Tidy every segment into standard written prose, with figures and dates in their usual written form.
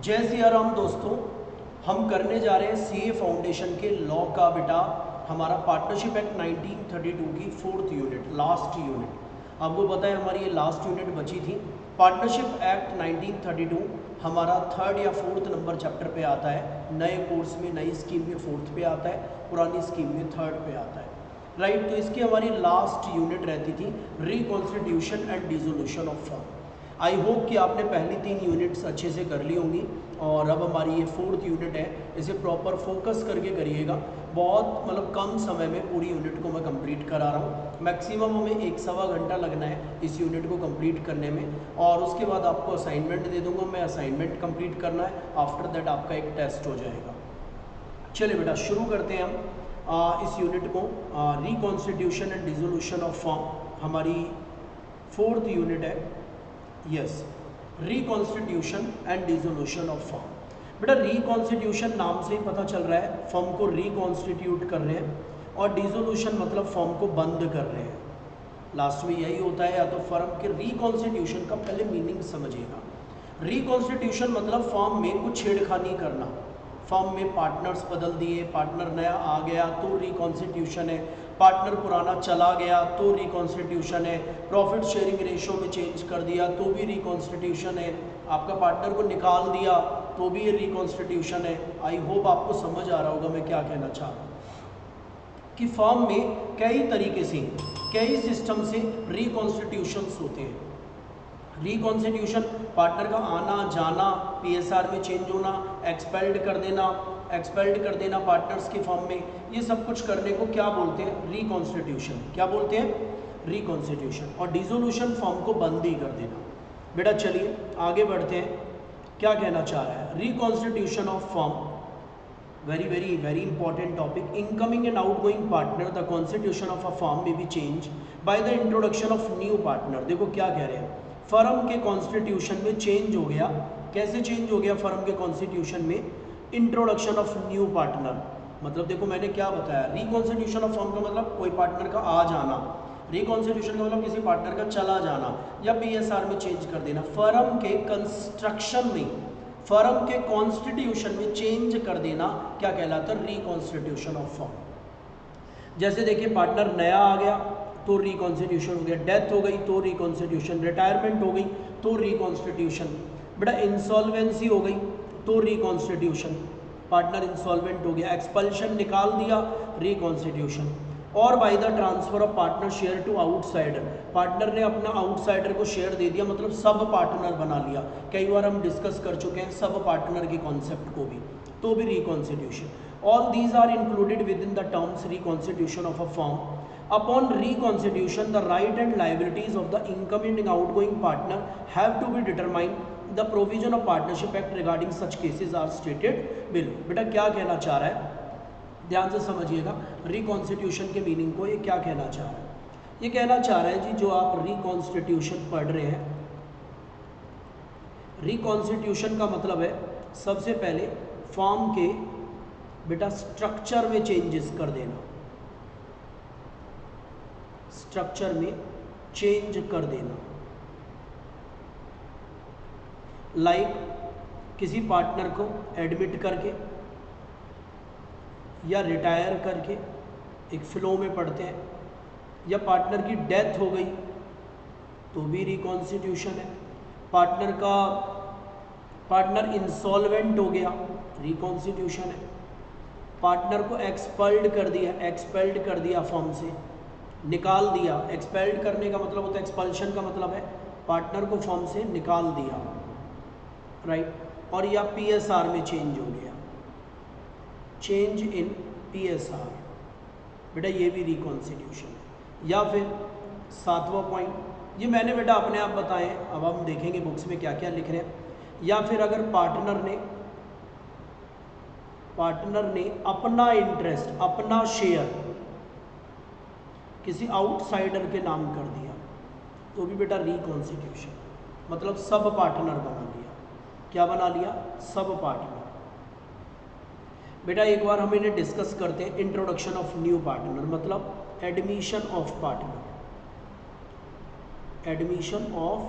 जय सिया राम दोस्तों, हम करने जा रहे हैं सीए फाउंडेशन के लॉ का बेटा हमारा पार्टनरशिप एक्ट 1932 की 4th यूनिट, लास्ट यूनिट। आपको पता है हमारी ये लास्ट यूनिट बची थी। पार्टनरशिप एक्ट 1932 हमारा 3rd या 4th नंबर चैप्टर पे आता है। नए कोर्स में, नई स्कीम में 4th पे आता है, पुरानी स्कीम में 3rd पे आता है, राइट। तो इसकी हमारी लास्ट यूनिट रहती थी reconstitution and dissolution of firm. I hope कि आपने पहली 3 यूनिट्स अच्छे से कर ली होंगी और अब हमारी ये 4th यूनिट है। इसे प्रॉपर फोकस करके करिएगा। बहुत कम समय में पूरी यूनिट को मैं कंप्लीट करा रहा हूँ। मैक्सिमम हमें 1-1.25 घंटा लगना है इस यूनिट को कंप्लीट करने में, और उसके बाद आपको असाइनमेंट दे दूंगा मैं। असाइनमेंट कंप्लीट करना है, आफ्टर दैट आपका एक टेस्ट हो जाएगा। चलिए बेटा शुरू करते हैं हम इस यूनिट को। Reconstitution and dissolution of firm हमारी 4th यूनिट है। Yes, reconstitution and dissolution of firm. बेटा रिकॉन्स्टिट्यूशन नाम से ही पता चल रहा है फर्म को रिकॉन्स्टिट्यूट कर रहे हैं, और डिसोल्यूशन मतलब फर्म को बंद कर रहे हैं। लास्ट में यही होता है। या तो फर्म के रिकॉन्स्टिट्यूशन का पहले मीनिंग समझिएगा। रिकॉन्स्टिट्यूशन मतलब फर्म में कुछ छेड़खानी करना। फर्म में पार्टनर्स बदल दिए, पार्टनर नया आ गया तो रिकॉन्स्टिट्यूशन है। पार्टनर पुराना चला गया तो रिकॉन्स्टिट्यूशन है। प्रॉफिट शेयरिंग रेशो में चेंज कर दिया तो भी रिकॉन्स्टिट्यूशन है। आपका पार्टनर को निकाल दिया तो भी ये रिकॉन्स्टिट्यूशन है। आई होप आपको समझ आ रहा होगा मैं क्या कहना चाह रहा हूँ कि फर्म में कई तरीके से, कई सिस्टम से रिकॉन्स्टिट्यूशंस होते हैं। रिकॉन्स्टिट्यूशन पार्टनर का आना जाना, पीएसआर में चेंज होना, एक्सपेल्ड कर देना पार्टनर्स की फर्म में, ये सब कुछ करने को क्या बोलते हैं? रिकॉन्स्टिट्यूशन। क्या बोलते हैं? रिकॉन्स्टिट्यूशन। और डिसोल्यूशन फर्म को बंद ही कर देना। बेटा चलिए आगे बढ़ते हैं। क्या कहना चाह रहा है? Reconstitution of firm, very important topic. Incoming and outgoing partner, the constitution of a firm may be changed by the introduction of new partner. देखो क्या कह रहे हैं, फर्म के कॉन्स्टिट्यूशन में चेंज हो गया। कैसे चेंज हो गया फर्म के कॉन्स्टिट्यूशन में? Introduction of new partner. मतलब देखो मैंने क्या बताया, रिकॉन्स्टिट्यूशन ऑफ फर्म का मतलब कोई पार्टनर का आ जाना, रिकॉन्स्टिट्यूशन का मतलब किसी पार्टनर का चला जाना या पीएसआर में चेंज कर देना। फर्म के कंस्ट्रक्शन में, फर्म के कॉन्स्टिट्यूशन में चेंज कर देना क्या कहलाता है? Reconstitution of firm. जैसे देखिए पार्टनर नया आ गया तो रिकॉन्स्टिट्यूशन हो गया, डेथ हो गई तो रिकॉन्स्टिट्यूशन, रिटायरमेंट हो गई तो रिकॉन्स्टिट्यूशन, बेटा इंसॉल्वेंसी हो गई तो रिकॉन्स्टिट्यूशन, पार्टनर इंसॉल्वेंट हो गया, एक्सपल्शन निकाल दिया, रिकॉन्स्टिट्यूशन। और by the transfer of partner share to outsider, partner ने अपना आउटसाइडर को शेयर दे दिया, मतलब सब पार्टनर बना लिया। कई बार हम डिस्कस कर चुके हैं सब पार्टनर के कॉन्सेप्ट को भी, तो भी reconstitution. All these are included within the terms reconstitution of a firm. Upon reconstitution the right and liabilities of the incoming and outgoing partner have to be determined. The provision of partnership act regarding such cases are stated below. बेटा क्या कहना चाह रहा है, ध्यान से समझिएगा reconstitution के मीनिंग को। ये क्या कहना चाह रहा है? ये कहना चाह रहा है जी, जो आप रिकॉन्स्टिट्यूशन पढ़ रहे हैं, रिकॉन्स्टिट्यूशन का मतलब है सबसे पहले फॉर्म के बेटा स्ट्रक्चर में चेंजेस कर देना, स्ट्रक्चर में चेंज कर देना। लाइक किसी पार्टनर को एडमिट करके या रिटायर करके, एक फ्लो में पढ़ते हैं, या पार्टनर की डेथ हो गई तो भी रिकॉन्स्टिट्यूशन है। पार्टनर इंसॉल्वेंट हो गया, रिकॉन्स्टिट्यूशन है। पार्टनर को एक्सपेल्ड कर दिया फर्म से, निकाल दिया। एक्सपेल्ड करने का मतलब होता है, एक्सपल्शन का मतलब है पार्टनर को फर्म से निकाल दिया, राइट। और या पीएसआर में चेंज हो गया, चेंज इन पीएसआर, बेटा ये भी रिकॉन्स्टिट्यूशन है। या फिर 7वां पॉइंट, ये मैंने बेटा अपने आप बताएं, अब हम देखेंगे बुक्स में क्या क्या लिख रहे हैं। या फिर अगर पार्टनर ने अपना इंटरेस्ट, अपना शेयर किसी आउटसाइडर के नाम कर दिया तो भी बेटा रिकॉन्स्टिट्यूशन, मतलब सब पार्टनर बना लिया। क्या बना लिया? Sub partner. बेटा एक बार हम इन्हें डिस्कस करते हैं। इंट्रोडक्शन ऑफ न्यू पार्टनर मतलब admission of partner, admission of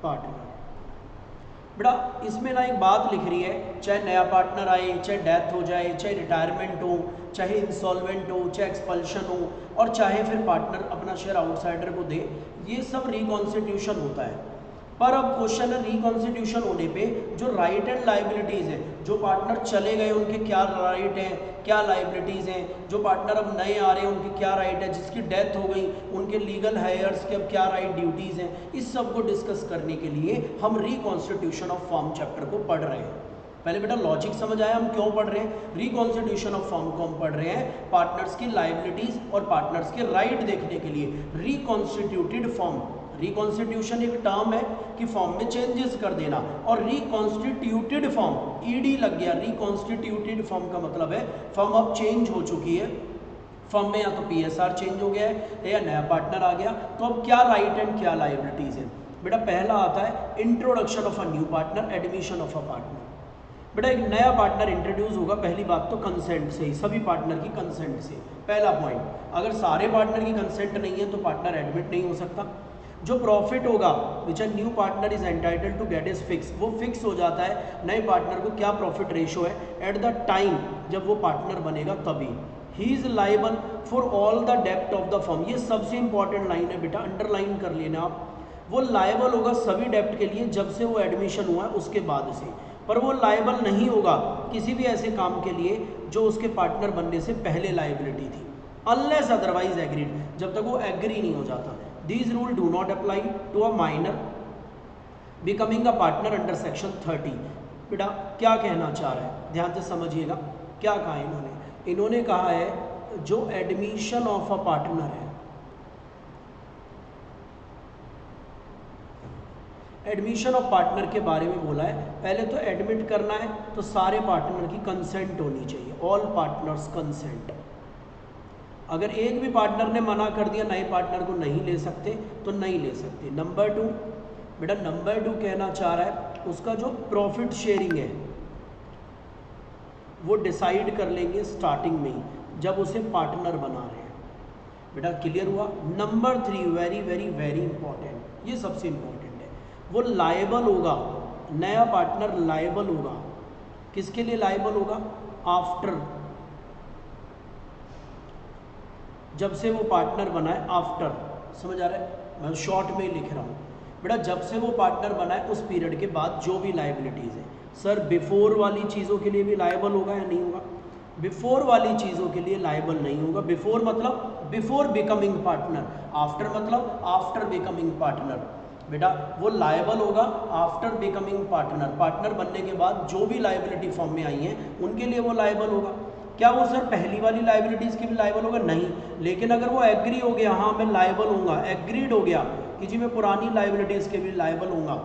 partner. बेटा इसमें ना एक बात लिख रही है, चाहे नया पार्टनर आए, चाहे डेथ हो जाए, चाहे रिटायरमेंट हो, चाहे इंसॉल्वेंट हो, चाहे एक्सपल्शन हो, और चाहे फिर पार्टनर अपना शेयर आउटसाइडर को दे, ये सब रिकॉन्स्टिट्यूशन होता है। पर अब क्वेश्चन है रिकॉन्स्टिट्यूशन होने पे जो राइट एंड लाइबिलिटीज़ हैं, जो पार्टनर चले गए उनके क्या राइट हैं, क्या लाइबिलिटीज़ हैं, जो पार्टनर अब नए आ रहे हैं उनके क्या राइट है, जिसकी डेथ हो गई उनके लीगल हायर्स के अब क्या राइट ड्यूटीज़ हैं, इस सब को डिस्कस करने के लिए हम रिकॉन्स्टिट्यूशन ऑफ फर्म चैप्टर को पढ़ रहे हैं। पहले बेटा लॉजिक समझ आया हम क्यों पढ़ रहे हैं? रिकॉन्स्टिट्यूशन ऑफ फर्म को हम पढ़ रहे हैं पार्टनर्स की लाइबिलिटीज़ और पार्टनर्स के राइट देखने के लिए। रिकॉन्स्टिट्यूटेड फर्म, रिकॉन्स्टिट्यूशन एक टर्म है कि फॉर्म में चेंजेस कर देना, और रिकॉन्स्टिट्यूटेड फॉर्म ईडी लग गया, रिकॉन्स्टिट्यूटेड फॉर्म का मतलब है फॉर्म अब चेंज हो चुकी है, फॉर्म में या तो पीएसआर चेंज हो गया है या नया पार्टनर आ गया, तो अब क्या राइट एंड क्या लाइबिलिटीज है। बेटा पहला आता है introduction of a new partner, admission of a partner. बेटा एक नया पार्टनर इंट्रोड्यूस होगा, पहली बात तो कंसेंट से ही, सभी पार्टनर की कंसेंट से, पहला पॉइंट। अगर सारे पार्टनर की कंसेंट नहीं है तो पार्टनर एडमिट नहीं हो सकता। जो प्रॉफिट होगा which a new partner is entitled to get is fix, वो फिक्स हो जाता है नए पार्टनर को क्या प्रॉफिट रेशो है एट द टाइम जब वो पार्टनर बनेगा तभी। He is liable for all the डेप्ट ऑफ द फर्म, ये सबसे इंपॉर्टेंट लाइन है बेटा, अंडरलाइन कर लेना आप। वो लाइबल होगा सभी डेप्ट के लिए जब से वो एडमिशन हुआ है उसके बाद से, पर वो लाइबल नहीं होगा किसी भी ऐसे काम के लिए जो उसके पार्टनर बनने से पहले लाइबिलिटी थी, अनलेस अदरवाइज एग्रीड, जब तक वो एग्री नहीं हो जाता। These rules do not apply to a minor becoming a partner under section 30। बेटा क्या कहना चाह रहा है, ध्यान से समझिएगा। क्या कहा इन्होंने? इन्होंने कहा है जो एडमिशन ऑफ अ पार्टनर है, एडमिशन ऑफ पार्टनर के बारे में बोला है। पहले तो एडमिट करना है तो सारे पार्टनर की कंसेंट होनी चाहिए, ऑल पार्टनर्स कंसेंट। अगर एक भी पार्टनर ने मना कर दिया नए पार्टनर को नहीं ले सकते तो नहीं ले सकते। नंबर 2 बेटा, नंबर 2 कहना चाह रहा है उसका जो प्रॉफिट शेयरिंग है वो डिसाइड कर लेंगे स्टार्टिंग में ही जब उसे पार्टनर बना रहे हैं। बेटा क्लियर हुआ? Number 3 very very very important, ये सबसे इंपॉर्टेंट है, वो लायबल होगा, नया पार्टनर लायबल होगा। किसके लिए लायबल होगा? आफ्टर, जब से वो पार्टनर बना है, आफ्टर, समझ आ रहा है? मैं शॉर्ट में ही लिख रहा हूँ बेटा, जब से वो पार्टनर बना है उस पीरियड के बाद जो भी लाइबिलिटीज़ है। सर बिफोर वाली चीज़ों के लिए भी लायबल होगा या नहीं होगा? बिफोर वाली चीज़ों के लिए लायबल नहीं होगा। बिफोर मतलब बिफोर बिकमिंग पार्टनर, आफ्टर मतलब आफ्टर बिकमिंग पार्टनर। बेटा वो लायबल होगा आफ्टर बिकमिंग पार्टनर, पार्टनर बनने के बाद जो भी लाइबिलिटी फॉर्म में आई हैं उनके लिए वो लायबल होगा। क्या वो सर पहली वाली लाइबिलिटीज़ के भी लायबल होगा? नहीं। लेकिन अगर वो एग्री हो गया, हाँ मैं लायबल हूँगा, एग्रीड हो गया कि जी मैं पुरानी लाइबिलिटीज़ के भी लायबल हूँगा,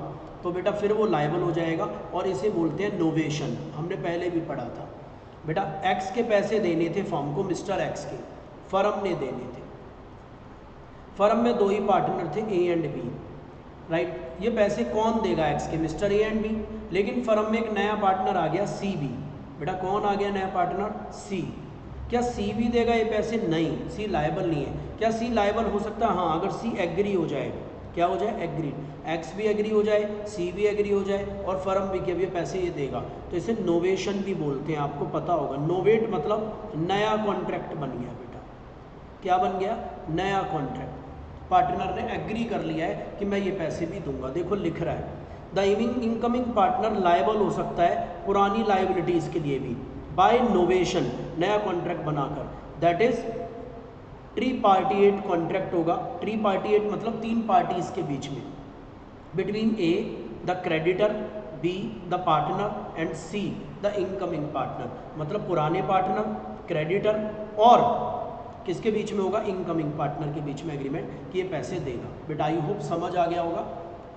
तो बेटा फिर वो लायबल हो जाएगा, और इसे बोलते हैं नोवेशन। हमने पहले भी पढ़ा था बेटा, एक्स के पैसे देने थे फर्म को, मिस्टर एक्स के फर्म ने देने थे। फर्म में 2 ही पार्टनर थे, ए एंड बी, राइट। ये पैसे कौन देगा? एक्स के, मिस्टर ए एंड बी। लेकिन फर्म में एक नया पार्टनर आ गया, सी बी। बेटा कौन आ गया नया पार्टनर? सी। क्या सी भी देगा ये पैसे? नहीं, सी लायबल नहीं है। क्या सी लायबल हो सकता है? हाँ, अगर सी एग्री हो जाए। क्या हो जाए? एग्री। एक्स भी एग्री हो जाए, सी भी एग्री हो जाए, और फर्म भी कि अब ये पैसे ये देगा, तो इसे नोवेशन भी बोलते हैं, आपको पता होगा। नोवेट मतलब नया कॉन्ट्रैक्ट बन गया बेटा। क्या बन गया? नया कॉन्ट्रैक्ट। पार्टनर ने एग्री कर लिया है कि मैं ये पैसे भी दूंगा। देखो लिख रहा है द इनकमिंग पार्टनर लायबल हो सकता है पुरानी लाइबिलिटीज़ के लिए भी बाय नोवेशन, नया कॉन्ट्रैक्ट बनाकर। दैट इज ट्रीपार्टिएट कॉन्ट्रैक्ट होगा। ट्रीपार्टिएट मतलब 3 पार्टीज के बीच में, between A the creditor, be the partner and see the incoming partner. मतलब पुराने पार्टनर, क्रेडिटर और किसके बीच में होगा? इनकमिंग पार्टनर के बीच में एग्रीमेंट कि ये पैसे देगा। बेटा आई होप समझ आ गया होगा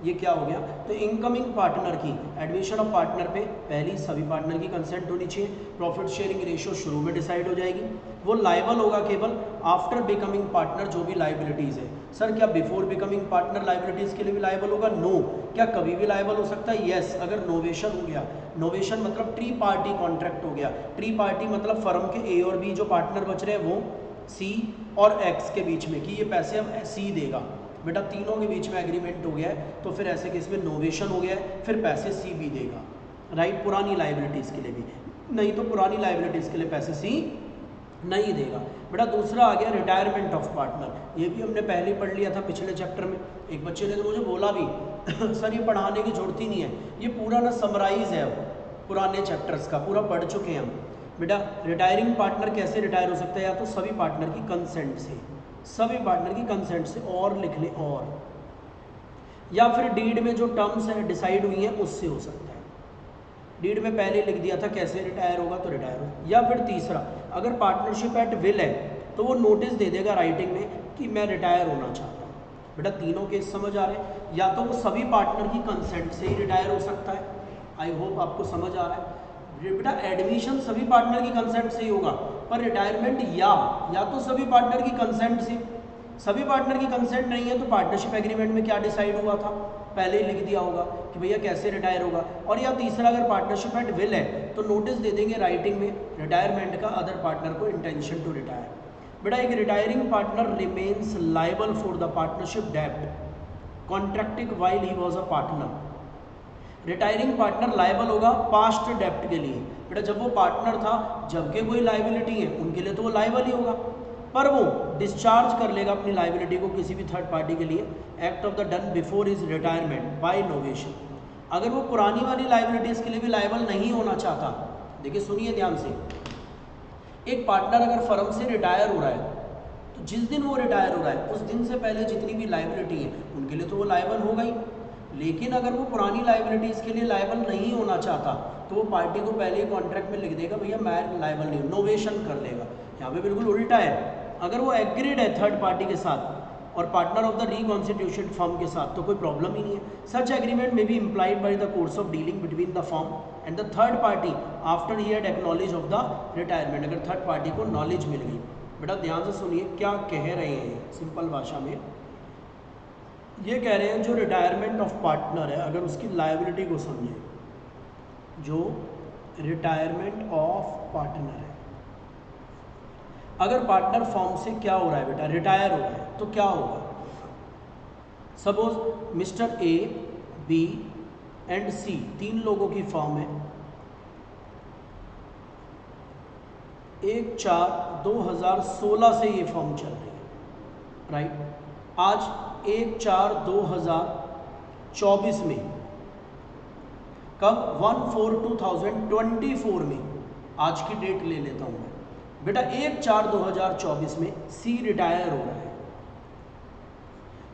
ये क्या हो गया। तो इनकमिंग पार्टनर की एडमिशन ऑफ पार्टनर पे पहली सभी पार्टनर की कंसेंट होनी चाहिए। प्रॉफिट शेयरिंग रेशियो शुरू में डिसाइड हो जाएगी। वो लायबल होगा केवल आफ्टर बिकमिंग पार्टनर जो भी लाइबिलिटीज़ है। सर क्या बिफोर बिकमिंग पार्टनर लाइबिलिटीज़ के लिए भी लायबल होगा? नो। क्या कभी भी लायबल हो सकता है? यस, अगर नोवेशन हो गया। नोवेशन मतलब ट्री पार्टी कॉन्ट्रैक्ट हो गया। ट्री पार्टी मतलब फर्म के ए और बी जो पार्टनर बच रहे हैं वो सी और एक्स के बीच में कि ये पैसे अब सी देगा। बेटा तीनों के बीच में एग्रीमेंट हो गया है, तो फिर ऐसे केस में नोवेशन हो गया है, फिर पैसे सी भी देगा, राइट, पुरानी लाइबिलिटीज़ के लिए भी, नहीं तो पुरानी लाइबिलिटीज़ के लिए पैसे सी नहीं देगा। बेटा दूसरा आ गया रिटायरमेंट ऑफ पार्टनर, ये भी हमने पहले पढ़ लिया था पिछले चैप्टर में। एक बच्चे ने तो मुझे बोला भी सर ये पढ़ाने की जरूरत ही नहीं है, ये पूरा ना समराइज है पुराने चैप्टर्स का, पूरा पढ़ चुके हैं हम। बेटा रिटायरिंग पार्टनर कैसे रिटायर हो सकता है, या तो सभी पार्टनर की कंसेंट से, सभी पार्टनर की कंसेंट से, और लिख लें और, या फिर डीड में जो टर्म्स है डिसाइड हुई हैं उससे हो सकता है। डीड में पहले लिख दिया था कैसे रिटायर होगा तो रिटायर हो। या फिर तीसरा, अगर पार्टनरशिप एट विल है तो वो नोटिस दे देगा राइटिंग में कि मैं रिटायर होना चाहता हूँ। बेटा तीनों केस समझ आ रहे हैं, या तो वो सभी पार्टनर की कंसेंट से ही रिटायर हो सकता है, आई होप आपको समझ आ रहा है। बेटा एडमिशन सभी पार्टनर की कंसेंट से ही होगा, पर रिटायरमेंट या तो सभी पार्टनर की कंसेंट से, सभी पार्टनर की कंसेंट नहीं है तो पार्टनरशिप एग्रीमेंट में क्या डिसाइड हुआ था पहले ही लिख दिया होगा कि भैया कैसे रिटायर होगा। और या तीसरा, अगर पार्टनरशिप एट विल है तो नोटिस दे देंगे राइटिंग में रिटायरमेंट का अदर पार्टनर को इंटेंशन टू रिटायर। बेटा एक retiring partner remains liable for the partnership डेब्ट contracted while he was a partner. Retiring partner liable होगा पास्ट डेब्ट के लिए। बेटा जब वो पार्टनर था, जबकि कोई लायबिलिटी है उनके लिए तो वो लायबल ही होगा, पर वो डिस्चार्ज कर लेगा अपनी लायबिलिटी को किसी भी थर्ड पार्टी के लिए act of the done before his retirement bye novation. अगर वो पुरानी वाली लायबिलिटीज़ के लिए भी लायबल नहीं होना चाहता, देखिए सुनिए ध्यान से, एक पार्टनर अगर फर्म से रिटायर हो रहा है तो जिस दिन वो रिटायर हो रहा है उस दिन से पहले जितनी भी लायबिलिटी है उनके लिए तो वो लायबल होगा ही। लेकिन अगर वो पुरानी लायबिलिटीज़ के लिए लायबल नहीं होना चाहता तो वो पार्टी को पहले ही कॉन्ट्रैक्ट में लिख देगा भैया मैं लायबल नहीं हूँ, नोवेशन कर लेगा। यहाँ पे बिल्कुल उल्टा है, अगर वो एग्रीड है थर्ड पार्टी के साथ और partner of the reconstitution firm के साथ तो कोई प्रॉब्लम ही नहीं है। सच एग्रीमेंट में B implied by the course of dealing between the firm and the third party after he had acknowledge of the retirement, अगर थर्ड पार्टी को नॉलेज मिल गई। बेटा ध्यान से सुनिए क्या कह रहे हैं सिंपल भाषा में, ये कह रहे हैं जो रिटायरमेंट ऑफ पार्टनर है अगर उसकी लायबिलिटी को समझे, जो रिटायरमेंट ऑफ पार्टनर है, अगर पार्टनर फॉर्म से क्या हो रहा है बेटा रिटायर हो रहा है तो क्या होगा। Suppose mister A, B and C तीन लोगों की फॉर्म है, 1/4/2016 से ये फॉर्म चल रही है, राइट। आज 1/4/2024 में, कब 1/4/2024 में, आज की डेट ले लेता हूँ मैं। बेटा 1/4/2024 में सी रिटायर हो रहा है,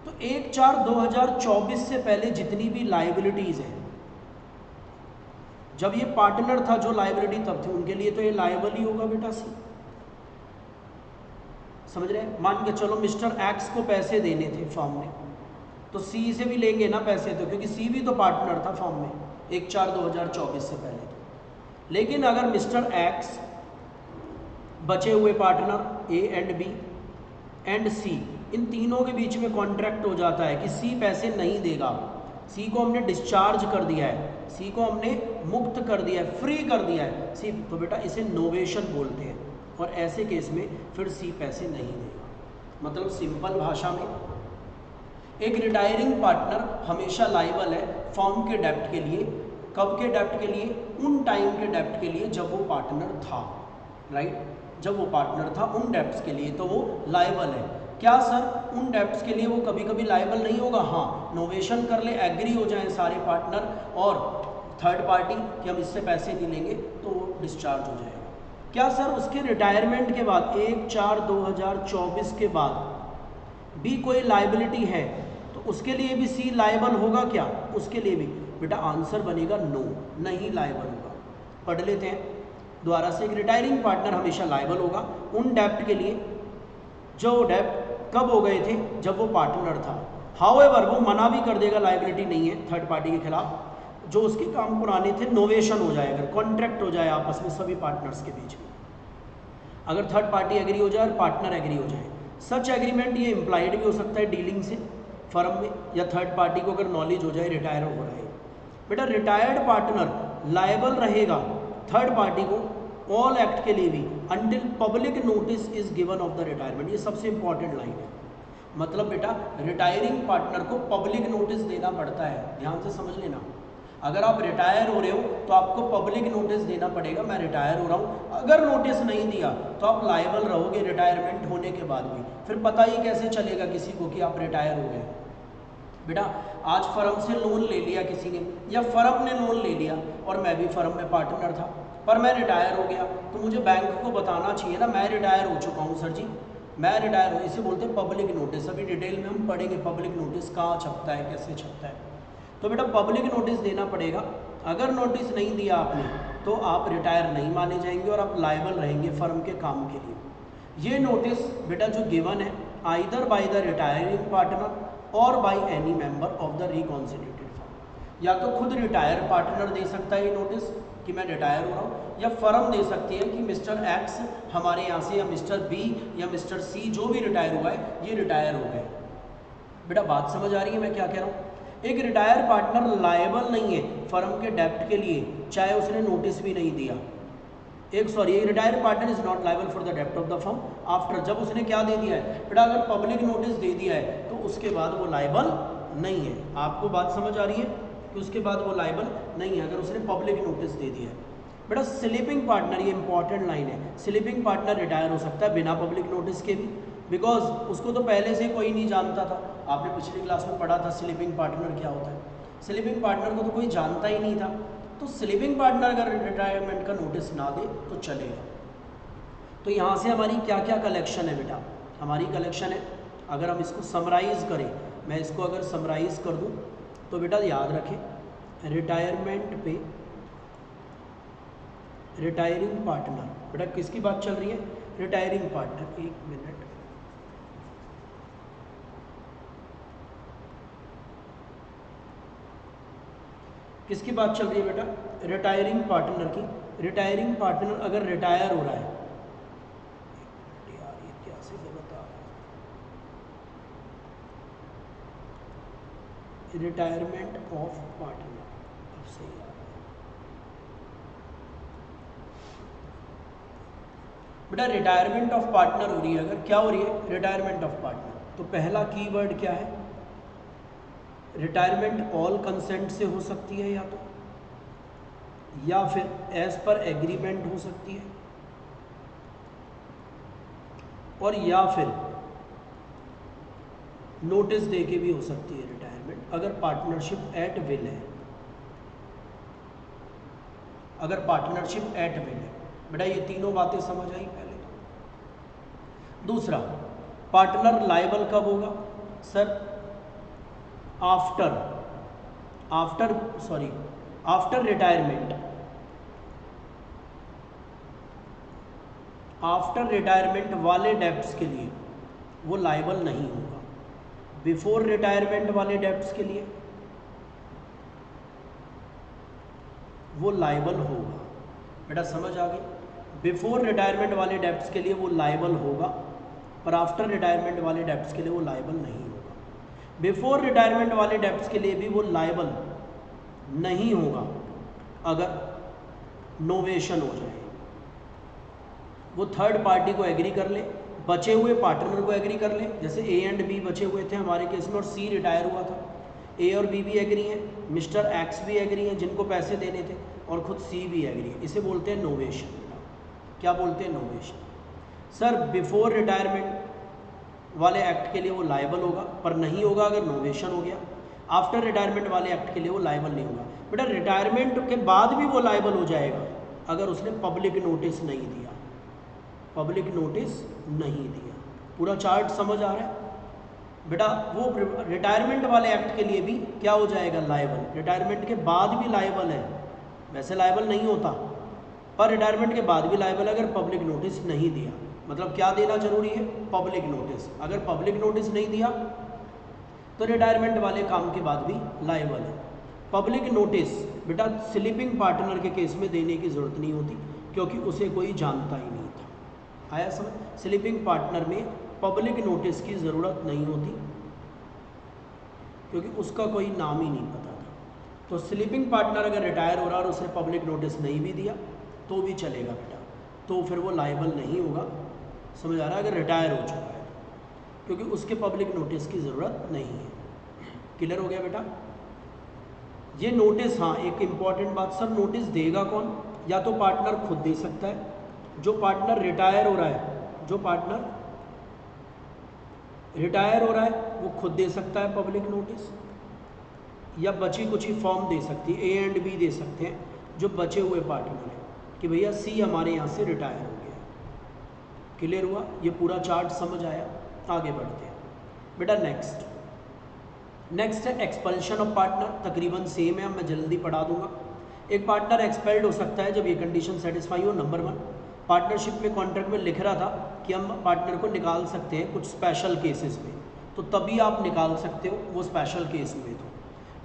तो 1/4/2024 से पहले जितनी भी लायबिलिटीज हैं, जब ये पार्टनर था जो लायबिलिटी तब थी उनके लिए तो ये लायबल ही होगा बेटा सी, समझ रहे हैं। मान के चलो मिस्टर एक्स को पैसे देने थे फॉर्म में, तो सी से भी लेंगे ना पैसे, तो क्योंकि सी भी तो पार्टनर था फॉर्म में 1/4/2024 से पहले। लेकिन अगर मिस्टर एक्स, बचे हुए partner A and B and C, इन तीनों के बीच में कॉन्ट्रैक्ट हो जाता है कि सी पैसे नहीं देगा, सी को हमने डिस्चार्ज कर दिया है, सी को हमने मुक्त कर दिया है, फ्री कर दिया है सी, तो बेटा इसे नोवेशन बोलते हैं, और ऐसे केस में फिर सी पैसे नहीं देगा। मतलब सिंपल भाषा में एक रिटायरिंग पार्टनर हमेशा लायबल है फॉर्म के डेप्ट के लिए, कब के डेप्ट के लिए, उन टाइम के डेप्ट के लिए जब वो पार्टनर था, राइट, जब वो पार्टनर था उन डेप्ट्स के लिए तो वो लायबल है। क्या सर उन डेप्ट्स के लिए वो कभी कभी लायबल नहीं होगा? हाँ, नोवेशन कर ले, एग्री हो जाएं सारे पार्टनर और थर्ड पार्टी कि हम इससे पैसे नहीं लेंगे, तो वो डिस्चार्ज हो जाएगा। क्या सर उसके रिटायरमेंट के बाद 1/4/2024 के बाद भी कोई लायबिलिटी है तो उसके लिए भी सी लायबल होगा क्या? उसके लिए भी बेटा आंसर बनेगा नो, नहीं लायबल होगा। पढ़ लेते हैं दोबारा से, एक रिटायरिंग पार्टनर हमेशा लायबल होगा उन डेप्ट के लिए जो डेप्ट कब हो गए थे, जब वो पार्टनर था। हाउएवर वो मना भी कर देगा लायबिलिटी नहीं है थर्ड पार्टी के खिलाफ, जो उसके काम पुराने थे नोवेशन हो जाए, अगर कॉन्ट्रैक्ट हो जाए आपस में सभी पार्टनर्स के बीच में, अगर थर्ड पार्टी एग्री हो जाए और पार्टनर एग्री हो जाए। सच एग्रीमेंट ये इम्प्लाइड भी हो सकता है डीलिंग से फर्म में, या थर्ड पार्टी को अगर नॉलेज हो जाए रिटायर हो रहा है। बेटा रिटायर्ड पार्टनर लायबल रहेगा थर्ड पार्टी को ऑल एक्ट के लिए भी until public notice is given of the retirement. ये सबसे इंपॉर्टेंट लाइन है, मतलब बेटा रिटायरिंग पार्टनर को पब्लिक नोटिस देना पड़ता है, ध्यान से समझ लेना। अगर आप रिटायर हो रहे हो तो आपको पब्लिक नोटिस देना पड़ेगा, मैं रिटायर हो रहा हूँ। अगर नोटिस नहीं दिया तो आप लायबल रहोगे रिटायरमेंट होने के बाद भी। फिर पता ही कैसे चलेगा किसी को कि आप रिटायर हो गए? बेटा आज फर्म से लोन ले लिया किसी ने, या फर्म ने लोन ले लिया और मैं भी फर्म में पार्टनर था, पर मैं रिटायर हो गया, तो मुझे बैंक को बताना चाहिए ना मैं रिटायर हो चुका हूँ सर जी, मैं रिटायर हूँ। इसे बोलते हैं पब्लिक नोटिस। अभी डिटेल में हम पढ़ेंगे पब्लिक नोटिस कहाँ छपता है, कैसे छपता है। तो बेटा पब्लिक नोटिस देना पड़ेगा। अगर नोटिस नहीं दिया आपने तो आप रिटायर नहीं माने जाएंगे और आप लायबल रहेंगे फर्म के काम के लिए। ये नोटिस बेटा जो गिवन है either by the retiring partner और by any member of the reconstituted firm. या तो खुद रिटायर पार्टनर दे सकता है ये नोटिस कि मैं रिटायर हो रहा हूँ, या फर्म दे सकती है कि मिस्टर एक्स हमारे यहाँ से, या मिस्टर बी या मिस्टर सी जो भी रिटायर हुआ है ये रिटायर हो गए। बेटा बात समझ आ रही है मैं क्या कह रहा हूँ? एक रिटायर पार्टनर लायबल नहीं है फर्म के डेप्ट के लिए, चाहे उसने नोटिस भी नहीं दिया। एक retire partner is not liable for the डेप्ट ऑफ द फर्म आफ्टर, जब उसने क्या दे दिया है बेटा, अगर पब्लिक नोटिस दे दिया है तो उसके बाद वो लायबल नहीं है। आपको बात समझ आ रही है कि उसके बाद वो लायबल नहीं है अगर उसने पब्लिक नोटिस दे दिया है। बेटा स्लीपिंग पार्टनर, ये इंपॉर्टेंट लाइन है, स्लीपिंग पार्टनर रिटायर हो सकता है बिना पब्लिक नोटिस के भी, बिकॉज उसको तो पहले से कोई नहीं जानता था। आपने पिछली क्लास में पढ़ा था स्लीपिंग पार्टनर क्या होता है। स्लीपिंग पार्टनर को तो कोई जानता ही नहीं था, तो स्लीपिंग पार्टनर अगर रिटायरमेंट का नोटिस ना दे तो चलेगा। तो यहाँ से हमारी क्या क्या कलेक्शन है बेटा? हमारी कलेक्शन है, अगर हम इसको समराइज़ करें, मैं इसको अगर समराइज़ कर दूँ तो बेटा याद रखें रिटायरमेंट पे रिटायरिंग पार्टनर, बेटा किसकी बात चल रही है? Retiring partner. एक मिनट, किसकी बात चल रही है बेटा? रिटायरिंग पार्टनर की। रिटायरिंग पार्टनर अगर रिटायर हो रहा है, यार ये क्या से गलत आ रहा है, रिटायरमेंट ऑफ पार्टनर, अब सही आ रहा है बेटा। रिटायरमेंट ऑफ पार्टनर हो रही है, अगर क्या हो रही है? रिटायरमेंट ऑफ पार्टनर, तो पहला कीवर्ड क्या है? रिटायरमेंट ऑल कंसेंट से हो सकती है या तो, या फिर एज पर एग्रीमेंट हो सकती है, और या फिर नोटिस दे के भी हो सकती है रिटायरमेंट, अगर पार्टनरशिप एट विल है। अगर पार्टनरशिप एट विल है बेटा, ये तीनों बातें समझ आई पहले तो। दूसरा, पार्टनर लायबल कब होगा sir? After retirement. After retirement वाले डेब्ट्स के लिए वो लायबल नहीं होगा। बिफोर रिटायरमेंट वाले डेब्ट्स के लिए वो लायबल होगा। बेटा समझ आ गई? बिफोर रिटायरमेंट वाले डेब्ट्स के लिए वो लायबल होगा, पर आफ्टर रिटायरमेंट वाले डेब्ट्स के लिए वो लायबल नहीं होगा। बिफोर रिटायरमेंट वाले डेब्ट्स के लिए भी वो लायबल नहीं होगा अगर नोवेशन हो जाए, वो थर्ड पार्टी को एग्री कर ले, बचे हुए पार्टनर को एग्री कर ले। जैसे ए एंड बी बचे हुए थे हमारे केस में और सी रिटायर हुआ था, ए और बी भी एग्री हैं, मिस्टर एक्स भी एग्री हैं जिनको पैसे देने थे, और खुद सी भी एग्री है। इसे बोलते हैं नोवेशन। क्या बोलते हैं? नोवेशन। सर बिफोर रिटायरमेंट वाले एक्ट के लिए वो लायबल होगा, पर नहीं होगा अगर नोवेशन हो गया। आफ्टर रिटायरमेंट वाले एक्ट के लिए वो लायबल नहीं होगा। बेटा रिटायरमेंट के बाद भी वो लायबल हो जाएगा अगर उसने पब्लिक नोटिस नहीं दिया। पब्लिक नोटिस नहीं दिया। पूरा चार्ट समझ आ रहा है बेटा? वो रिटायरमेंट वाले एक्ट के लिए भी क्या हो जाएगा? लायबल। रिटायरमेंट के बाद भी लायबल है, वैसे लायबल नहीं होता, पर रिटायरमेंट के बाद भी लायबल अगर पब्लिक नोटिस नहीं दिया। मतलब क्या देना जरूरी है? Public notice. अगर पब्लिक नोटिस नहीं दिया तो रिटायरमेंट वाले काम के बाद भी लायबल है। पब्लिक नोटिस बेटा स्लीपिंग पार्टनर के केस में देने की ज़रूरत नहीं होती क्योंकि उसे कोई जानता ही नहीं था। आया समझ? स्लीपिंग पार्टनर में पब्लिक नोटिस की ज़रूरत नहीं होती क्योंकि उसका कोई नाम ही नहीं पता था। तो स्लीपिंग पार्टनर अगर रिटायर हो रहा और उसने पब्लिक नोटिस नहीं भी दिया तो भी चलेगा बेटा, तो फिर वो लायबल नहीं होगा। समझ आ रहा है? अगर रिटायर हो चुका है, क्योंकि उसके पब्लिक नोटिस की ज़रूरत नहीं है। क्लियर हो गया बेटा? ये नोटिस, हाँ एक इम्पॉर्टेंट बात सर, नोटिस देगा कौन? या तो पार्टनर खुद दे सकता है, जो पार्टनर रिटायर हो रहा है, जो पार्टनर रिटायर हो रहा है वो खुद दे सकता है पब्लिक नोटिस, या बची कुछ ही फॉर्म दे सकती है, ए एंड बी दे सकते हैं जो बचे हुए पार्टनर हैं कि भैया सी हमारे यहाँ से रिटायर हो गया। क्लियर हुआ? ये पूरा चार्ट समझ आया? आगे बढ़ते हैं बेटा। नेक्स्ट है एक्सपल्शन ऑफ पार्टनर। तकरीबन सेम है, मैं जल्दी पढ़ा दूंगा। एक पार्टनर एक्सपेल्ड हो सकता है जब ये कंडीशन सेटिस्फाई हो। नंबर 1, पार्टनरशिप में कॉन्ट्रैक्ट में लिख रहा था कि हम पार्टनर को निकाल सकते हैं कुछ स्पेशल केसेस में, तो तभी आप निकाल सकते हो, वो स्पेशल केस में तो।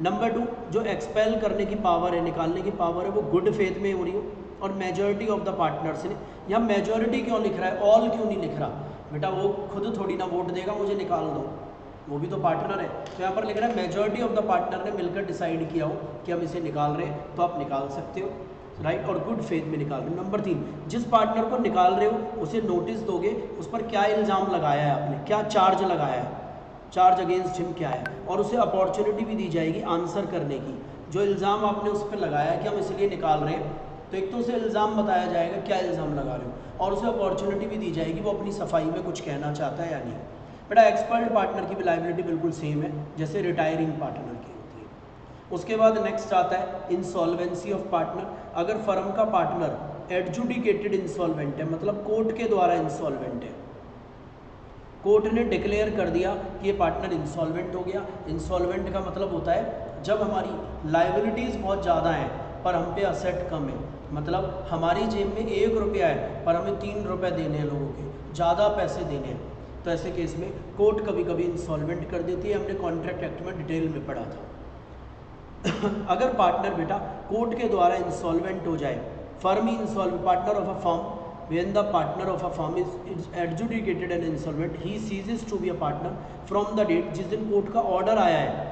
नंबर 2, जो एक्सपेल करने की पावर है, निकालने की पावर है, वो गुड फेथ में हो रही हो और मेजॉरिटी ऑफ द पार्टनर्स ने। यहाँ मेजॉरिटी क्यों लिख रहा है, ऑल क्यों नहीं लिख रहा? बेटा वो खुद थोड़ी ना वोट देगा मुझे निकाल दो, वो भी तो पार्टनर है। तो यहाँ पर लिख रहा है मेजॉरिटी ऑफ द पार्टनर ने मिलकर डिसाइड किया हो कि हम इसे निकाल रहे हैं, तो आप निकाल सकते हो, राइट, और गुड फेथ में निकाल रहे हो। नंबर 3, जिस पार्टनर को निकाल रहे हो उसे नोटिस दोगे, उस पर क्या इल्ज़ाम लगाया है आपने, क्या चार्ज लगाया है, चार्ज अगेंस्ट हिम क्या है, और उसे अपॉर्चुनिटी भी दी जाएगी आंसर करने की। जो इल्ज़ाम आपने उस पर लगाया है कि हम इसलिए निकाल रहे हैं, तो एक तो उसे इल्ज़ाम बताया जाएगा क्या इल्ज़ाम लगा रहे हो, और उसे अपॉर्चुनिटी भी दी जाएगी वो अपनी सफाई में कुछ कहना चाहता है या नहीं। बेटा एक्सपर्ट पार्टनर की भी लायबिलिटी बिल्कुल सेम है जैसे रिटायरिंग पार्टनर की होती है। उसके बाद नेक्स्ट आता है इंसॉल्वेंसी ऑफ पार्टनर। अगर फर्म का पार्टनर एडजुडिकेटेड इंसॉल्वेंट है, मतलब कोर्ट के द्वारा इंसॉल्वेंट है, कोर्ट ने डिक्लेयर कर दिया कि ये पार्टनर इंसॉल्वेंट हो गया। इंसॉल्वेंट का मतलब होता है जब हमारी लायबिलिटीज़ बहुत ज़्यादा हैं पर हम पे असेट कम है, मतलब हमारी जेब में 1 रुपया है पर हमें 3 रुपये देने हैं लोगों के, ज़्यादा पैसे देने हैं, तो ऐसे केस में कोर्ट कभी कभी इंसॉल्वेंट कर देती है। हमने कॉन्ट्रैक्ट एक्ट में डिटेल में पढ़ा था। अगर पार्टनर बेटा कोर्ट के द्वारा इंसॉल्वेंट हो जाए, firm insolvent, partner of a firm, when the partner of a firm is adjudicated and insolvent, he ceases to be a partner from the date, जिस दिन कोर्ट का ऑर्डर आया है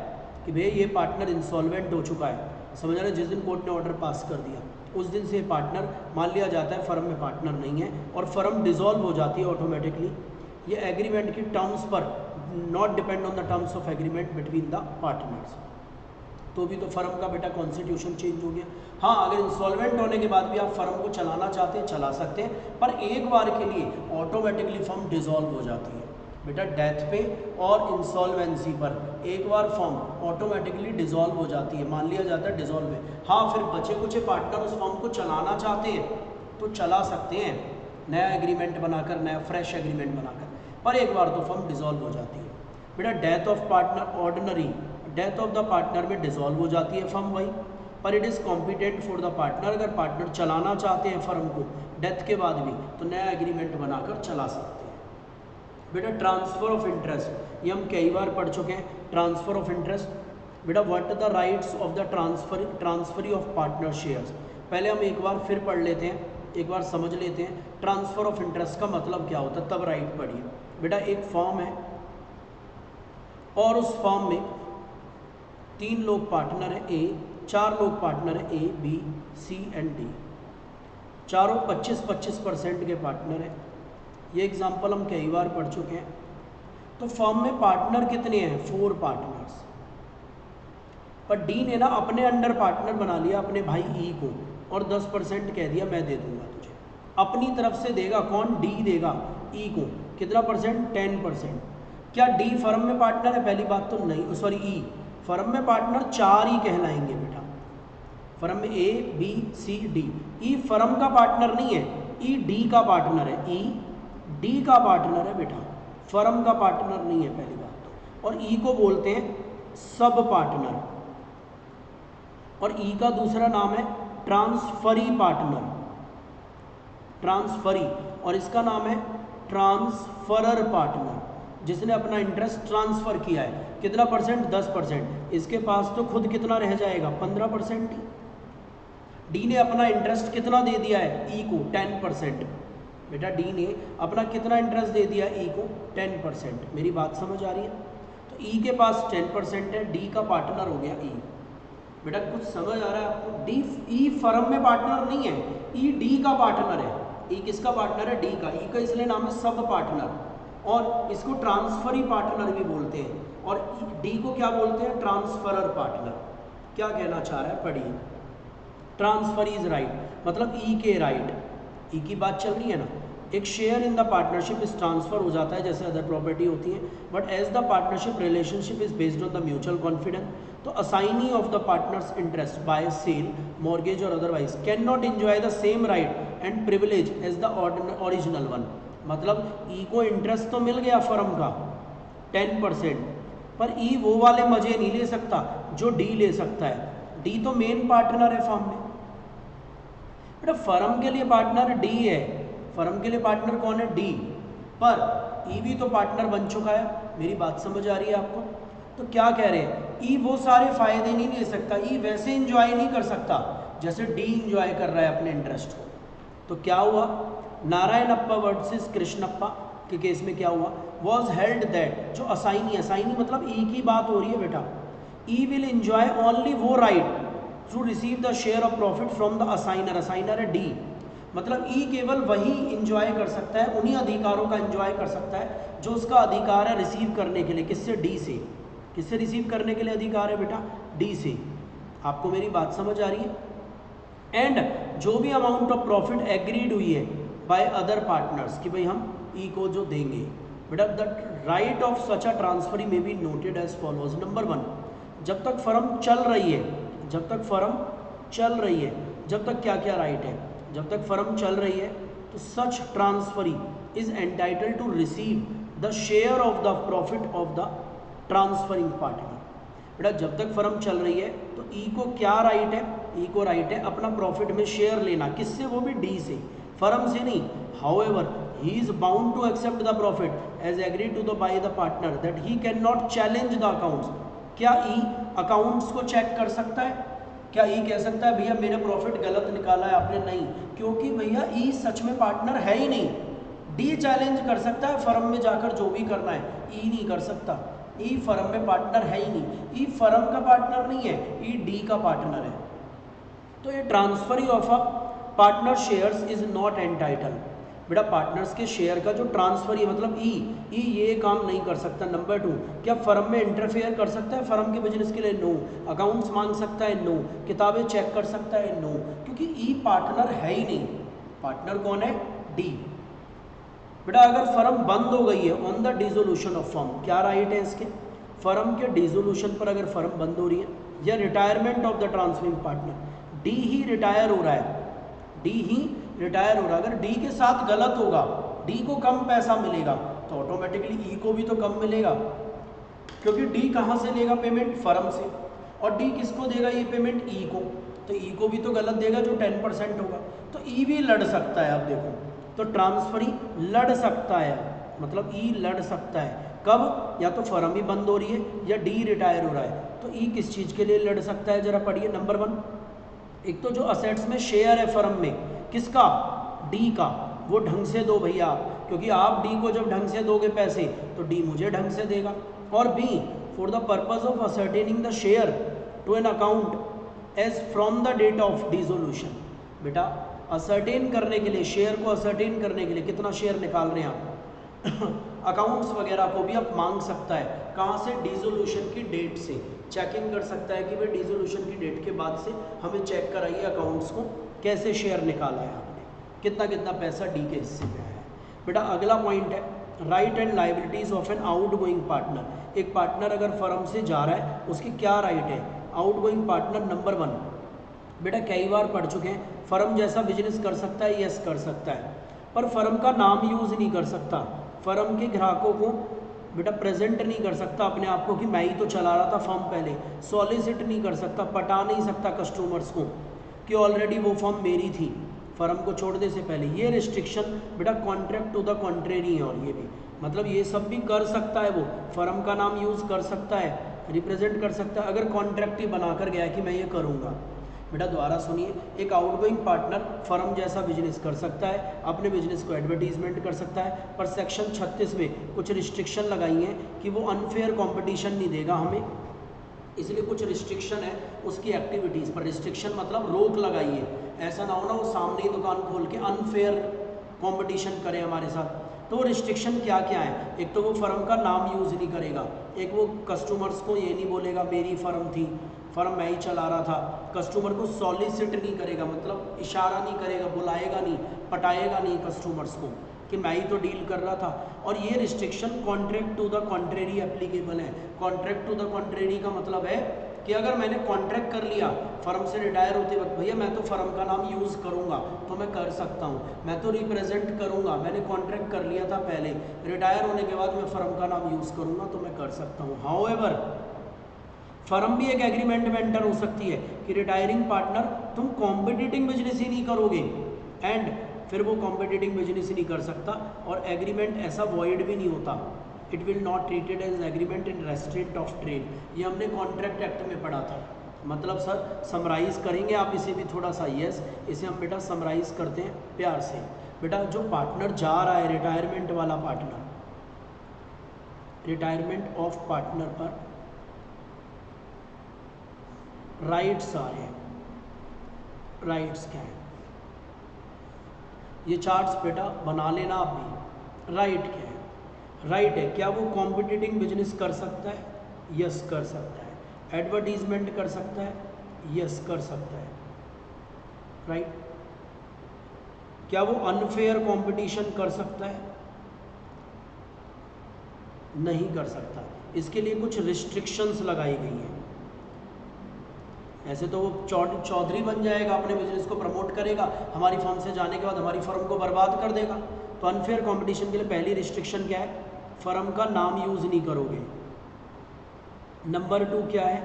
कि भैया ये पार्टनर इंसॉल्वेंट हो चुका है, समझ रहे, जिस दिन कोर्ट ने ऑर्डर पास कर दिया उस दिन से पार्टनर मान लिया जाता है फर्म में पार्टनर नहीं है, और फर्म डिसॉल्व हो जाती है ऑटोमेटिकली। ये एग्रीमेंट की टर्म्स पर not depend on the terms of agreement between the partners, तो भी तो फर्म का बेटा कॉन्स्टिट्यूशन चेंज हो गया। हाँ, अगर इंसॉल्वेंट होने के बाद भी आप फर्म को चलाना चाहते हैं चला सकते हैं, पर एक बार के लिए ऑटोमेटिकली फर्म डिसॉल्व हो जाती है बेटा। डेथ पे और इंसॉल्वेंसी पर एक बार फर्म ऑटोमेटिकली डिसॉल्व हो जाती है, मान लिया जाता है डिसॉल्व है। हाँ, फिर बचे कुछ पार्टनर उस फर्म को चलाना चाहते हैं तो चला सकते हैं, नया एग्रीमेंट बनाकर, नया फ्रेश एग्रीमेंट बनाकर, पर एक बार तो फर्म डिसॉल्व हो जाती है बेटा। Death of partner, ordinary death of the partner में डिसॉल्व हो जाती है फर्म वही, पर it is competent for the partner. अगर पार्टनर चलाना चाहते हैं फर्म को डेथ के बाद भी तो नया एग्रीमेंट बनाकर चला सकते हैं बेटा। ट्रांसफ़र ऑफ इंटरेस्ट, ये हम कई बार पढ़ चुके हैं। ट्रांसफ़र ऑफ इंटरेस्ट बेटा, what are the rights of the transferee of partner shares. पहले हम एक बार फिर पढ़ लेते हैं, एक बार समझ लेते हैं ट्रांसफ़र ऑफ इंटरेस्ट का मतलब क्या होता है, तब राइट पढ़िए बेटा। एक फॉर्म है और उस फॉर्म में 3 लोग पार्टनर हैं, ए 4 लोग पार्टनर हैं, A B C and D, चारों 25-25% के पार्टनर हैं। ये एग्जांपल हम कई बार पढ़ चुके हैं। तो फॉर्म में पार्टनर कितने हैं, 4 पार्टनर्स, पर डी ने ना अपने अंडर पार्टनर बना लिया अपने भाई ई को और 10% कह दिया मैं दे दूंगा तुझे, अपनी तरफ से देगा कौन, डी देगा ई को कितना परसेंट, 10%। क्या डी फर्म में पार्टनर है, पहली बात तो नहीं, सॉरी ई फर्म में पार्टनर 4 ही कहलाएंगे बेटा। फर्म में A B C D, E firm का पार्टनर नहीं है, ई डी का पार्टनर है, ई डी का पार्टनर है बेटा, फर्म का पार्टनर नहीं है पहली बात तो। और ई को बोलते हैं सब पार्टनर, और ई का दूसरा नाम है ट्रांसफरी पार्टनर, ट्रांसफरी, और इसका नाम है ट्रांसफरर पार्टनर, जिसने अपना इंटरेस्ट ट्रांसफ़र किया है। कितना परसेंट, 10%। इसके पास तो खुद कितना रह जाएगा, 15% ही। डी ने अपना इंटरेस्ट कितना दे दिया है, ई को 10%। बेटा डी ने अपना कितना इंटरेस्ट दे दिया ई को, 10%। मेरी बात समझ आ रही है? तो ई के पास 10% है, डी का पार्टनर हो गया ई। बेटा कुछ समझ आ रहा है आपको? डी ई फर्म में पार्टनर नहीं है, ई डी का पार्टनर है। ई किसका पार्टनर है, डी का। ई का इसलिए नाम है सब पार्टनर, और इसको ट्रांसफरी पार्टनर भी बोलते हैं, और डी को क्या बोलते हैं, ट्रांसफरर पार्टनर। क्या कहना चाह रहा है, पढ़िए। ट्रांसफर इज राइट, मतलब ई के राइट, ई की बात चल रही है ना। एक share in the partnership is transfer हो जाता है जैसे अदर प्रॉपर्टी होती है, but as the partnership relationship is based on the mutual confidence, तो assignee of the partner's interest by sale, mortgage और otherwise can not enjoy the same right and privilege as the original one. मतलब E को interest तो मिल गया firm का 10%, पर ई वो वाले मजे नहीं ले सकता जो डी ले सकता है। डी तो मेन पार्टनर है फर्म में, बेटा फर्म के लिए पार्टनर डी है, फर्म के लिए पार्टनर कौन है, डी, पर ई भी तो पार्टनर बन चुका है। मेरी बात समझ आ रही है आपको? तो क्या कह रहे हैं, ई वो सारे फायदे नहीं ले सकता, ई वैसे इंजॉय नहीं कर सकता जैसे डी इंजॉय कर रहा है अपने इंटरेस्ट को। तो क्या हुआ, नारायणप्पा वर्सेस कृष्णप्पा के केस में क्या हुआ, वॉज हेल्ड दैट, जो असाइनी, असाइनी मतलब ई की बात हो रही है बेटा, ई विल इंजॉय ओनली वो right to receive the share of profit from the assignor, assignor है डी, मतलब ई केवल वही इंजॉय कर सकता है, उन्हीं अधिकारों का इंजॉय कर सकता है जो उसका अधिकार है रिसीव करने के लिए, किससे, डी से। किससे रिसीव करने के लिए अधिकार है बेटा, डी से। आपको मेरी बात समझ आ रही है? एंड जो भी अमाउंट ऑफ प्रॉफिट एग्रीड हुई है बाय अदर पार्टनर्स कि भाई हम ई को जो देंगे, बेटा the right of such a transfer में be noted as follows. Number 1, जब तक फर्म चल रही है, जब तक फर्म चल रही है, जब तक क्या क्या राइट है, जब तक फर्म चल रही है तो such transferee is entitled to receive the share of the profit of the transferring partner. बेटा जब तक फर्म चल रही है तो ई को क्या राइट है, ई को राइट है अपना प्रॉफिट में शेयर लेना, किससे, वो भी डी से, फर्म से नहीं। However he is bound to accept the profit as agreed to the by the partner that he can not challenge the accounts. क्या ई अकाउंट्स को चेक कर सकता है? क्या ई कह सकता है भैया मेरा प्रॉफिट गलत निकाला है आपने? नहीं, क्योंकि भैया ई सच में पार्टनर है ही नहीं। डी चैलेंज कर सकता है फर्म में जाकर जो भी करना है, ई नहीं कर सकता। ई फर्म में पार्टनर है ही नहीं, ई फर्म का पार्टनर नहीं है, ई डी का पार्टनर है। तो ये transfer of a partner shares is not entitle. बेटा पार्टनर्स के शेयर का जो ट्रांसफर है मतलब ई ये काम नहीं कर सकता। नंबर 2, क्या फर्म में इंटरफेयर कर सकता है फर्म के बिजनेस के लिए? नो। अकाउंट्स मांग सकता है? नो। किताबें चेक कर सकता है? नो, क्योंकि ई पार्टनर है ही नहीं। पार्टनर कौन है? डी। बेटा अगर फर्म बंद हो गई है on the dissolution of firm, क्या राइट है इसके? फर्म के डिसोल्यूशन पर अगर फर्म बंद हो रही है या retirement of the transferring partner, D he retire हो रहा है, डी ही रिटायर हो रहा है, अगर डी के साथ गलत होगा, डी को कम पैसा मिलेगा तो ऑटोमेटिकली ई को भी तो कम मिलेगा, क्योंकि डी कहाँ से लेगा पेमेंट? फर्म से। और डी किसको देगा ये पेमेंट? ई को। तो ई को भी तो गलत देगा जो 10% होगा। तो ई भी लड़ सकता है। अब देखो तो ट्रांसफरी लड़ सकता है, मतलब ई लड़ सकता है कब? या तो फर्म ही बंद हो रही है या डी रिटायर हो रहा है। तो ई किस चीज़ के लिए लड़ सकता है जरा पढ़िए। नंबर 1, एक तो जो असेट्स में शेयर है फर्म में, किसका? डी का, वो ढंग से दो भैया, क्योंकि आप डी को जब ढंग से दोगे पैसे तो डी मुझे ढंग से देगा। और B, for the purpose of ascertaining the share to an account as from the date of dissolution. बेटा असर्टेन करने के लिए, शेयर को असर्टेन करने के लिए कितना शेयर निकाल रहे हैं आप अकाउंट्स वगैरह को भी आप मांग सकता है, कहाँ से? डिसोल्यूशन की डेट से चेकिंग कर सकता है कि भाई डिसोल्यूशन की डेट के बाद से हमें चेक कराइए अकाउंट्स को कैसे शेयर निकाला है आपने, कितना कितना पैसा डी के हिस्से में आया है। बेटा अगला पॉइंट है right and liabilities of an outgoing partner. एक पार्टनर अगर फर्म से जा रहा है उसकी क्या राइट है? आउट गोइंग पार्टनर नंबर 1, बेटा कई बार पढ़ चुके हैं, फर्म जैसा बिजनेस कर सकता है? यस कर सकता है, पर फर्म का नाम यूज़ नहीं कर सकता, फर्म के ग्राहकों को बेटा प्रेजेंट नहीं कर सकता अपने आप को कि मैं ही तो चला रहा था फर्म पहले, सॉलिसिट नहीं कर सकता, पटा नहीं सकता कस्टमर्स को कि ऑलरेडी वो फर्म मेरी थी फर्म को छोड़ने से पहले। ये रिस्ट्रिक्शन बेटा कॉन्ट्रैक्ट टू द कॉन्ट्रेरी है। और ये भी मतलब ये सब भी कर सकता है, वो फर्म का नाम यूज़ कर सकता है, रिप्रेजेंट कर सकता है, अगर कॉन्ट्रैक्ट ही बनाकर गया कि मैं ये करूँगा। बेटा दोबारा सुनिए, एक आउटगोइंग पार्टनर फर्म जैसा बिजनेस कर सकता है, अपने बिजनेस को एडवर्टीजमेंट कर सकता है, पर सेक्शन 36 में कुछ रिस्ट्रिक्शन लगाई हैं कि वो अनफेयर कंपटीशन नहीं देगा हमें, इसलिए कुछ रिस्ट्रिक्शन है उसकी एक्टिविटीज़ पर। रिस्ट्रिक्शन मतलब रोक लगाई है, ऐसा ना हो ना वो सामने ही दुकान खोल के अनफेयर कंपटीशन करे हमारे साथ। तो रिस्ट्रिक्शन क्या क्या है, एक तो वो फर्म का नाम यूज़ नहीं करेगा, एक वो कस्टमर्स को ये नहीं बोलेगा मेरी फ़र्म थी, फर्म मैं ही चला रहा था, कस्टमर को सॉलिसिट नहीं करेगा, मतलब इशारा नहीं करेगा, बुलाएगा नहीं, पटाएगा नहीं कस्टमर्स को कि मैं ही तो डील कर रहा था। और ये restriction contract to the contrary applicable है। कॉन्ट्रैक्ट टू द कॉन्ट्रेरी का मतलब है कि अगर मैंने कॉन्ट्रैक्ट कर लिया फर्म से रिटायर होते वक्त, भैया मैं तो फर्म का नाम यूज़ करूंगा तो मैं कर सकता हूं, मैं तो रिप्रेजेंट करूंगा, मैंने कॉन्ट्रैक्ट कर लिया था पहले, रिटायर होने के बाद मैं फर्म का नाम यूज़ करूंगा तो मैं कर सकता हूं। हाउएवर फर्म भी एक एग्रीमेंट में एंटर हो सकती है कि रिटायरिंग पार्टनर तुम कॉम्पिटिटिंग बिजनेस ही नहीं करोगे, एंड फिर वो कॉम्पिटिटिंग बिजनेस ही नहीं कर सकता, और एग्रीमेंट ऐसा वॉइड भी नहीं होता। It will not treated as agreement in restraint of trade, ये हमने कॉन्ट्रैक्ट एक्ट में पढ़ा था। मतलब सर समराइज़ करेंगे आप इसे भी थोड़ा सा, यस इसे हम बेटा समराइज़ करते हैं प्यार से। बेटा जो पार्टनर जा रहा है, रिटायरमेंट वाला पार्टनर, रिटायरमेंट ऑफ पार्टनर पर राइट्स आ रहे हैं, राइट्स क्या है, ये चार्ट्स बेटा बना लेना आप भी। राइट क्या है, राइट है क्या वो कॉम्पिटिटिंग बिजनेस कर सकता है, यस कर सकता है, एडवर्टीजमेंट कर सकता है, यस कर सकता है, राइट। क्या वो अनफेयर कंपटीशन कर सकता है, नहीं कर सकता, इसके लिए कुछ रिस्ट्रिक्शंस लगाई गई हैं। ऐसे तो वो चौधरी बन जाएगा, अपने बिजनेस को प्रमोट करेगा, हमारी फर्म से जाने के बाद हमारी फर्म को बर्बाद कर देगा। तो अनफेयर कंपटीशन के लिए पहली रिस्ट्रिक्शन क्या है, फर्म का नाम यूज़ नहीं करोगे। नंबर 2 क्या है,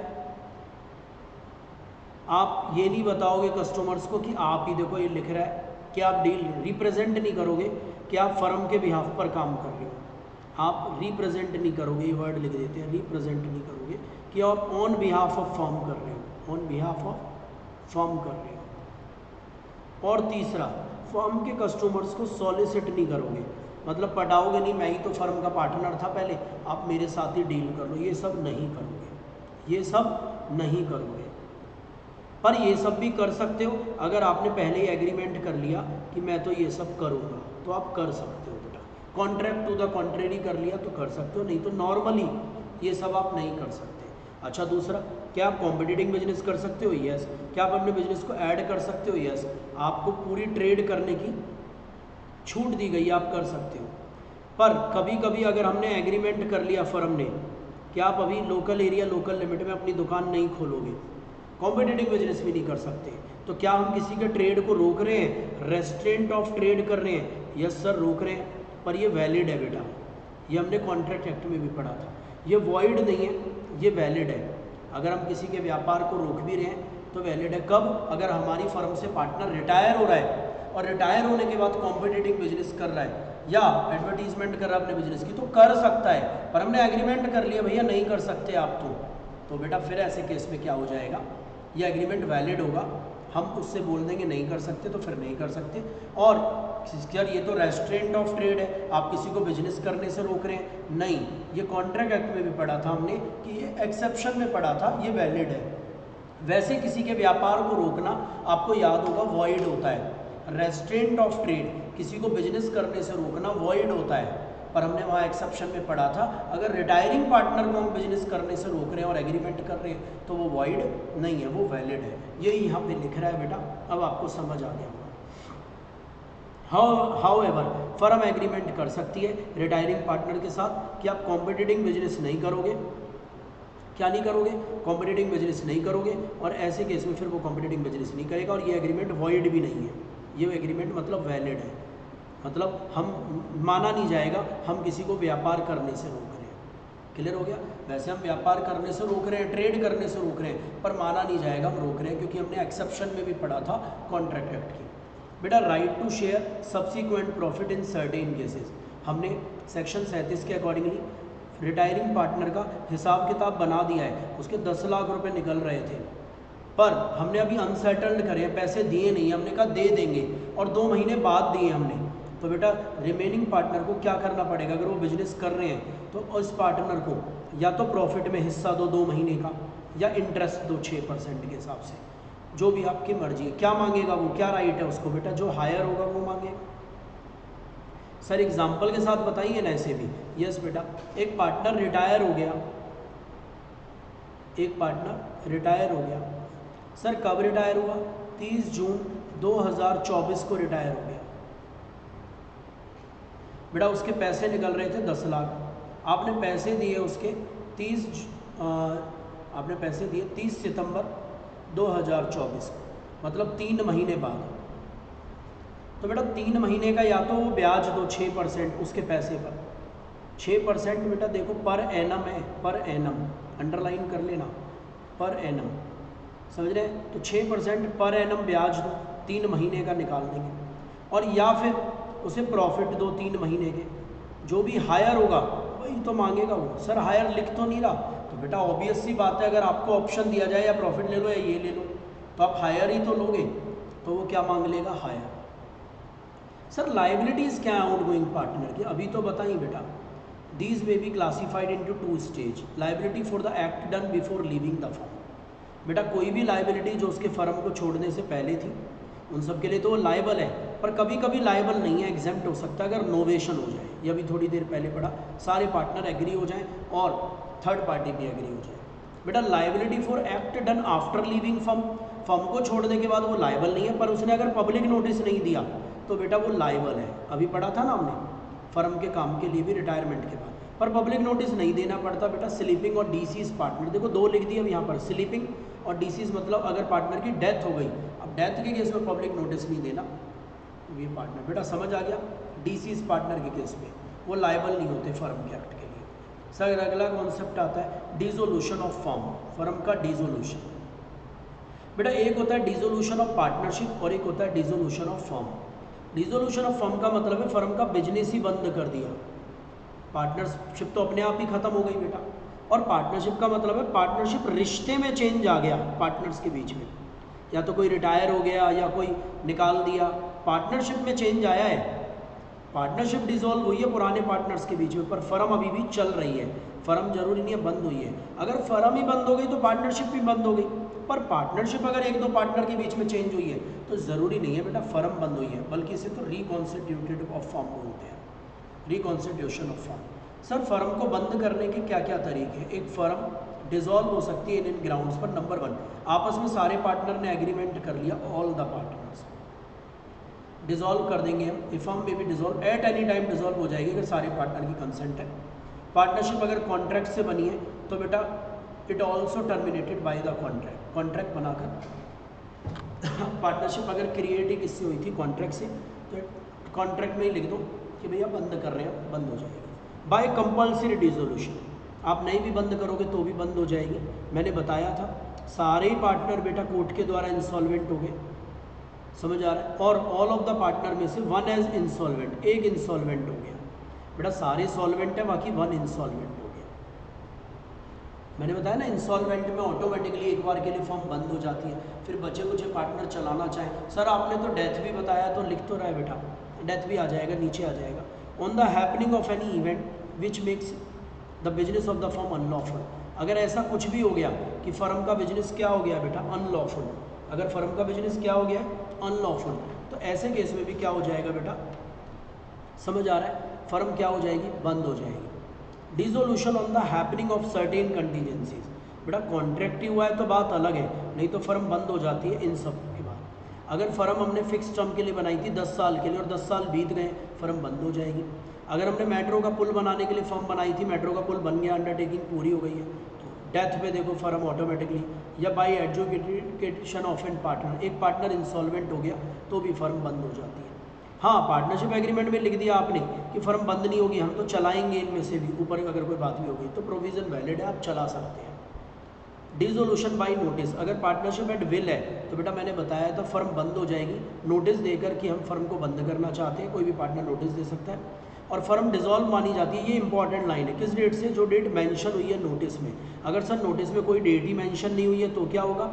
आप ये नहीं बताओगे कस्टमर्स को कि आप ही देखो ये लिख रहा है कि आप डील रिप्रेजेंट नहीं करोगे कि आप फर्म के बिहाफ पर काम कर रहे हो, आप रिप्रेजेंट नहीं करोगे, ये वर्ड लिख देते हैं, रिप्रेजेंट नहीं करोगे कि आप ऑन बिहाफ ऑफ फर्म कर रहे हो, ऑन बिहाफ ऑफ फर्म कर रहे हो। और तीसरा, फर्म के कस्टमर्स को सॉलिसिट नहीं करोगे, मतलब पटाओगे नहीं, मैं ही तो फर्म का पार्टनर था पहले, आप मेरे साथ ही डील कर लो, ये सब नहीं करोगे, ये सब नहीं करोगे। पर ये सब भी कर सकते हो अगर आपने पहले ही एग्रीमेंट कर लिया कि मैं तो ये सब करूँगा, तो आप कर सकते हो बेटा। कॉन्ट्रैक्ट टू द कॉन्ट्रेरी कर लिया तो कर सकते हो, नहीं तो नॉर्मली ये सब आप नहीं कर सकते। अच्छा दूसरा, क्या आप कॉम्पिटिटिंग बिजनेस कर सकते हो, यस। क्या आप अपने बिजनेस को ऐड कर सकते हो, यस। आपको पूरी ट्रेड करने की छूट दी गई, आप कर सकते हो। पर कभी कभी अगर हमने एग्रीमेंट कर लिया फर्म ने कि आप अभी लोकल एरिया लोकल लिमिट में अपनी दुकान नहीं खोलोगे, कॉम्पिटिटिव बिजनेस भी नहीं कर सकते, तो क्या हम किसी के ट्रेड को रोक रहे हैं, रेस्ट्रेंट ऑफ ट्रेड कर रहे हैं, यस सर रोक रहे हैं, पर ये वैलिड है बेटा, ये हमने कॉन्ट्रैक्ट एक्ट में भी पढ़ा था, ये वॉइड नहीं है, ये वैलिड है। अगर हम किसी के व्यापार को रोक भी रहे हैं तो वैलिड है। कब, अगर हमारी फर्म से पार्टनर रिटायर हो रहा है और रिटायर होने के बाद कॉम्पिटिटिव बिजनेस कर रहा है या एडवर्टीजमेंट कर रहा है अपने बिजनेस की, तो कर सकता है, पर हमने एग्रीमेंट कर लिया भैया नहीं कर सकते आप तो बेटा फिर ऐसे केस में क्या हो जाएगा, ये एग्रीमेंट वैलिड होगा, हम उससे बोल देंगे नहीं कर सकते तो फिर नहीं कर सकते। और यार ये तो रेस्ट्रेंट ऑफ ट्रेड है, आप किसी को बिजनेस करने से रोक रहे हैं, नहीं, ये कॉन्ट्रैक्ट एक्ट में भी पढ़ा था हमने कि ये एक्सेप्शन में पढ़ा था, ये वैलिड है। वैसे किसी के व्यापार को रोकना आपको याद होगा वॉइड होता है, रेस्ट्रेंट ऑफ ट्रेड किसी को बिजनेस करने से रोकना वॉइड होता है, पर हमने वहाँ एक्सेप्शन में पढ़ा था अगर रिटायरिंग पार्टनर को हम बिजनेस करने से रोक रहे हैं और एग्रीमेंट कर रहे हैं तो वो वॉइड नहीं है, वो वैलिड है। यही यहाँ पे लिख रहा है बेटा, अब आपको समझ आ गया। हाउएवर फर्म एग्रीमेंट कर सकती है रिटायरिंग पार्टनर के साथ कि आप कॉम्पिटिटिव बिजनेस नहीं करोगे, क्या नहीं करोगे, कॉम्पिटिटिव बिजनेस नहीं करोगे, और ऐसे केस में फिर वो कॉम्पिटिटिव बिजनेस नहीं करेगा और ये एग्रीमेंट वॉइड भी नहीं है, ये एग्रीमेंट मतलब वैलिड है, मतलब हम माना नहीं जाएगा हम किसी को व्यापार करने से रोक रहे हैं। क्लियर हो गया। वैसे हम व्यापार करने से रोक रहे हैं, ट्रेड करने से रोक रहे हैं, पर माना नहीं जाएगा हम रोक रहे हैं, क्योंकि हमने एक्सेप्शन में भी पढ़ा था कॉन्ट्रैक्ट एक्ट की। बेटा right to share subsequent profit in certain cases, हमने सेक्शन 37 के अकॉर्डिंगली रिटायरिंग पार्टनर का हिसाब किताब बना दिया है, उसके 10 लाख रुपए निकल रहे थे, पर हमने अभी अनसेटल्ड करे हैं, पैसे दिए नहीं, हमने कहा दे देंगे और 2 महीने बाद दिए हमने, तो बेटा रिमेनिंग पार्टनर को क्या करना पड़ेगा, अगर वो बिजनेस कर रहे हैं तो उस पार्टनर को या तो प्रॉफिट में हिस्सा दो 2 महीने का, या इंटरेस्ट दो 6% के हिसाब से, जो भी आपकी मर्जी है। क्या मांगेगा वो, क्या राइट है उसको, बेटा जो हायर होगा वो मांगेगा। सर एग्जाम्पल के साथ बताइए ना ऐसे भी। यस बेटा, एक पार्टनर रिटायर हो गया, एक पार्टनर रिटायर हो गया। सर कब रिटायर हुआ? 30 जून 2024 को रिटायर हो गया। बेटा उसके पैसे निकल रहे थे 10 लाख, आपने पैसे दिए उसके 30 सितंबर 2024 को, मतलब 3 महीने बाद। तो बेटा 3 महीने का या तो वो ब्याज दो 6% उसके पैसे पर। 6% बेटा देखो पर एनम है, पर एनम अंडरलाइन कर लेना, पर एनम, समझ रहे हैं? तो 6% पर एनम ब्याज दो, 3 महीने का निकाल देंगे। और या फिर उसे प्रॉफिट दो 3 महीने के, जो भी हायर होगा वही तो मांगेगा वो। सर हायर लिख तो नहीं रहा, तो बेटा ऑब्वियस सी बात है, अगर आपको ऑप्शन दिया जाए या प्रॉफिट ले लो या ये ले लो, तो आप हायर ही तो लोगे, तो वो क्या मांग लेगा? हायर। सर लाइबिलिटीज़ क्या है आउटगोइंग पार्टनर की? अभी तो बताइए बेटा। These may be classified into 2 stage. Liability for the act done before leaving the firm. बेटा कोई भी लाइबिलिटी जो उसके फर्म को छोड़ने से पहले थी, उन सब के लिए तो वो लाइबल है, पर कभी कभी लाइबल नहीं है, एग्जेम्प्ट हो सकता है अगर नोवेशन हो जाए। ये अभी थोड़ी देर पहले पढ़ा, सारे पार्टनर एग्री हो जाएं और थर्ड पार्टी भी एग्री हो जाए। बेटा liability for act done after leaving firm, firm को छोड़ने के बाद वो लाइबल नहीं है, पर उसने अगर पब्लिक नोटिस नहीं दिया तो बेटा वो लाइबल है। अभी पढ़ा था ना हमने, फर्म के काम के लिए भी रिटायरमेंट के बाद, पर पब्लिक नोटिस नहीं देना पड़ता। बेटा स्लीपिंग और डिसीज पार्टनर, देखो 2 लिख दिया अब यहाँ पर, स्लीपिंग और डिसीज, मतलब अगर पार्टनर की डेथ हो गई, अब डेथ के केस में पब्लिक नोटिस नहीं देना, ये पार्टनर बेटा समझ आ गया। डिसीज पार्टनर के केस में वो लाइबल नहीं होते फर्म के एक्ट के लिए। सर अगला कॉन्सेप्ट आता है डिसोल्यूशन ऑफ फर्म, फर्म का डिसोल्यूशन। बेटा एक होता है डिसोल्यूशन ऑफ पार्टनरशिप और एक होता है dissolution of firm. Dissolution of firm का मतलब है फर्म का बिजनेस ही बंद कर दिया, पार्टनरशिप तो अपने आप ही खत्म हो गई बेटा। और पार्टनरशिप का मतलब है पार्टनरशिप रिश्ते में चेंज आ गया पार्टनर्स के बीच में, या तो कोई रिटायर हो गया या कोई निकाल दिया, पार्टनरशिप में चेंज आया है। पार्टनरशिप डिसॉल्व हुई है पुराने पार्टनर्स के बीच में, पर फर्म अभी भी चल रही है। फर्म जरूरी नहीं है बंद हुई है, अगर फर्म ही बंद हो गई तो पार्टनरशिप भी बंद हो गई। पर पार्टनरशिप अगर 1-2 पार्टनर के बीच में चेंज हुई है तो ज़रूरी नहीं है बेटा फर्म बंद हुई है, बल्कि इसे तो रिकॉन्स्टिट्यूटेड ऑफ फर्म बोलते हैं, reconstitution of firm. Sir firm को बंद करने के क्या क्या तरीके हैं? एक फर्म डिसॉल्व हो सकती है इन ग्राउंड्स पर। नंबर 1, आपस में सारे पार्टनर ने एग्रीमेंट कर लिया, ऑल द पार्टनर्स डिसॉल्व कर देंगे हम। ए फर्म में भी dissolve at any time dissolve हो जाएगी अगर सारे पार्टनर की कंसेंट है। पार्टनरशिप अगर कॉन्ट्रैक्ट से बनी है तो बेटा it also terminated by the contract, contract बनाकर। पार्टनरशिप अगर क्रिएट ही किससे हुई थी? कॉन्ट्रैक्ट से, तो कॉन्ट्रैक्ट में ही लिख दो कि भैया बंद कर रहे हैं, बंद हो जाएगी। बाय कंपल्सरी डिसोल्यूशन, आप नहीं भी बंद करोगे तो भी बंद हो जाएगी। मैंने बताया था सारे ही पार्टनर बेटा कोर्ट के द्वारा इंसॉल्वेंट हो गए, समझ आ रहा है? और ऑल ऑफ द पार्टनर में से 1 एज इंसॉल्वेंट, एक इंसॉल्वेंट हो गया। बेटा सारे सॉल्वेंट है, बाकी 1 इंसॉल्वेंट हो गया। मैंने बताया ना इंसॉल्वेंट में ऑटोमेटिकली एक बार के लिए फर्म बंद हो जाती है, फिर बचे कुछ पार्टनर चलाना चाहें। सर आपने तो डेथ भी बताया, तो लिख तो रहा है बेटा, डेथ भी आ जाएगा, नीचे आ जाएगा। On the happening of any event which makes the business of the firm unlawful, अगर ऐसा कुछ भी हो गया कि फर्म का बिजनेस क्या हो गया बेटा? अनलॉफुल। अगर फर्म का बिजनेस क्या हो गया? अनलॉफुल, तो ऐसे केस में भी क्या हो जाएगा बेटा? समझ आ रहा है? फर्म क्या हो जाएगी? बंद हो जाएगी। Dissolution on the happening of certain contingencies, बेटा कॉन्ट्रैक्ट ही हुआ है तो बात अलग है, नहीं तो फर्म बंद हो जाती है इन सब के बाद। अगर फर्म हमने फिक्स टर्म के लिए बनाई थी 10 साल के लिए और 10 साल बीत गए, फर्म बंद हो जाएगी। अगर हमने मेट्रो का पुल बनाने के लिए फर्म बनाई थी, मेट्रो का पुल बन गया, अंडरटेकिंग पूरी हो गई है, तो डेथ पे देखो फर्म ऑटोमेटिकली, या बाई एडजुकेशन ऑफ एन पार्टनर, एक पार्टनर इंसॉल्वेंट हो गया तो भी फर्म बंद हो जाती है। हाँ पार्टनरशिप एग्रीमेंट में लिख दिया आपने कि फर्म बंद नहीं होगी, हम तो चलाएंगे इनमें से भी, ऊपर अगर कोई बात भी होगी तो प्रोविज़न वैलिड है, आप चला सकते हैं। डिसोल्यूशन बाय नोटिस, अगर पार्टनरशिप एट विल है तो बेटा मैंने बताया था फर्म बंद हो जाएगी, नोटिस देकर कि हम फर्म को बंद करना चाहते हैं, कोई भी पार्टनर नोटिस दे सकता है। और फर्म डिसॉल्व मानी जाती है, ये इंपॉर्टेंट लाइन है, किस डेट से? जो डेट मेंशन हुई है नोटिस में। अगर सर नोटिस में कोई डेट ही मेंशन नहीं हुई है तो क्या होगा?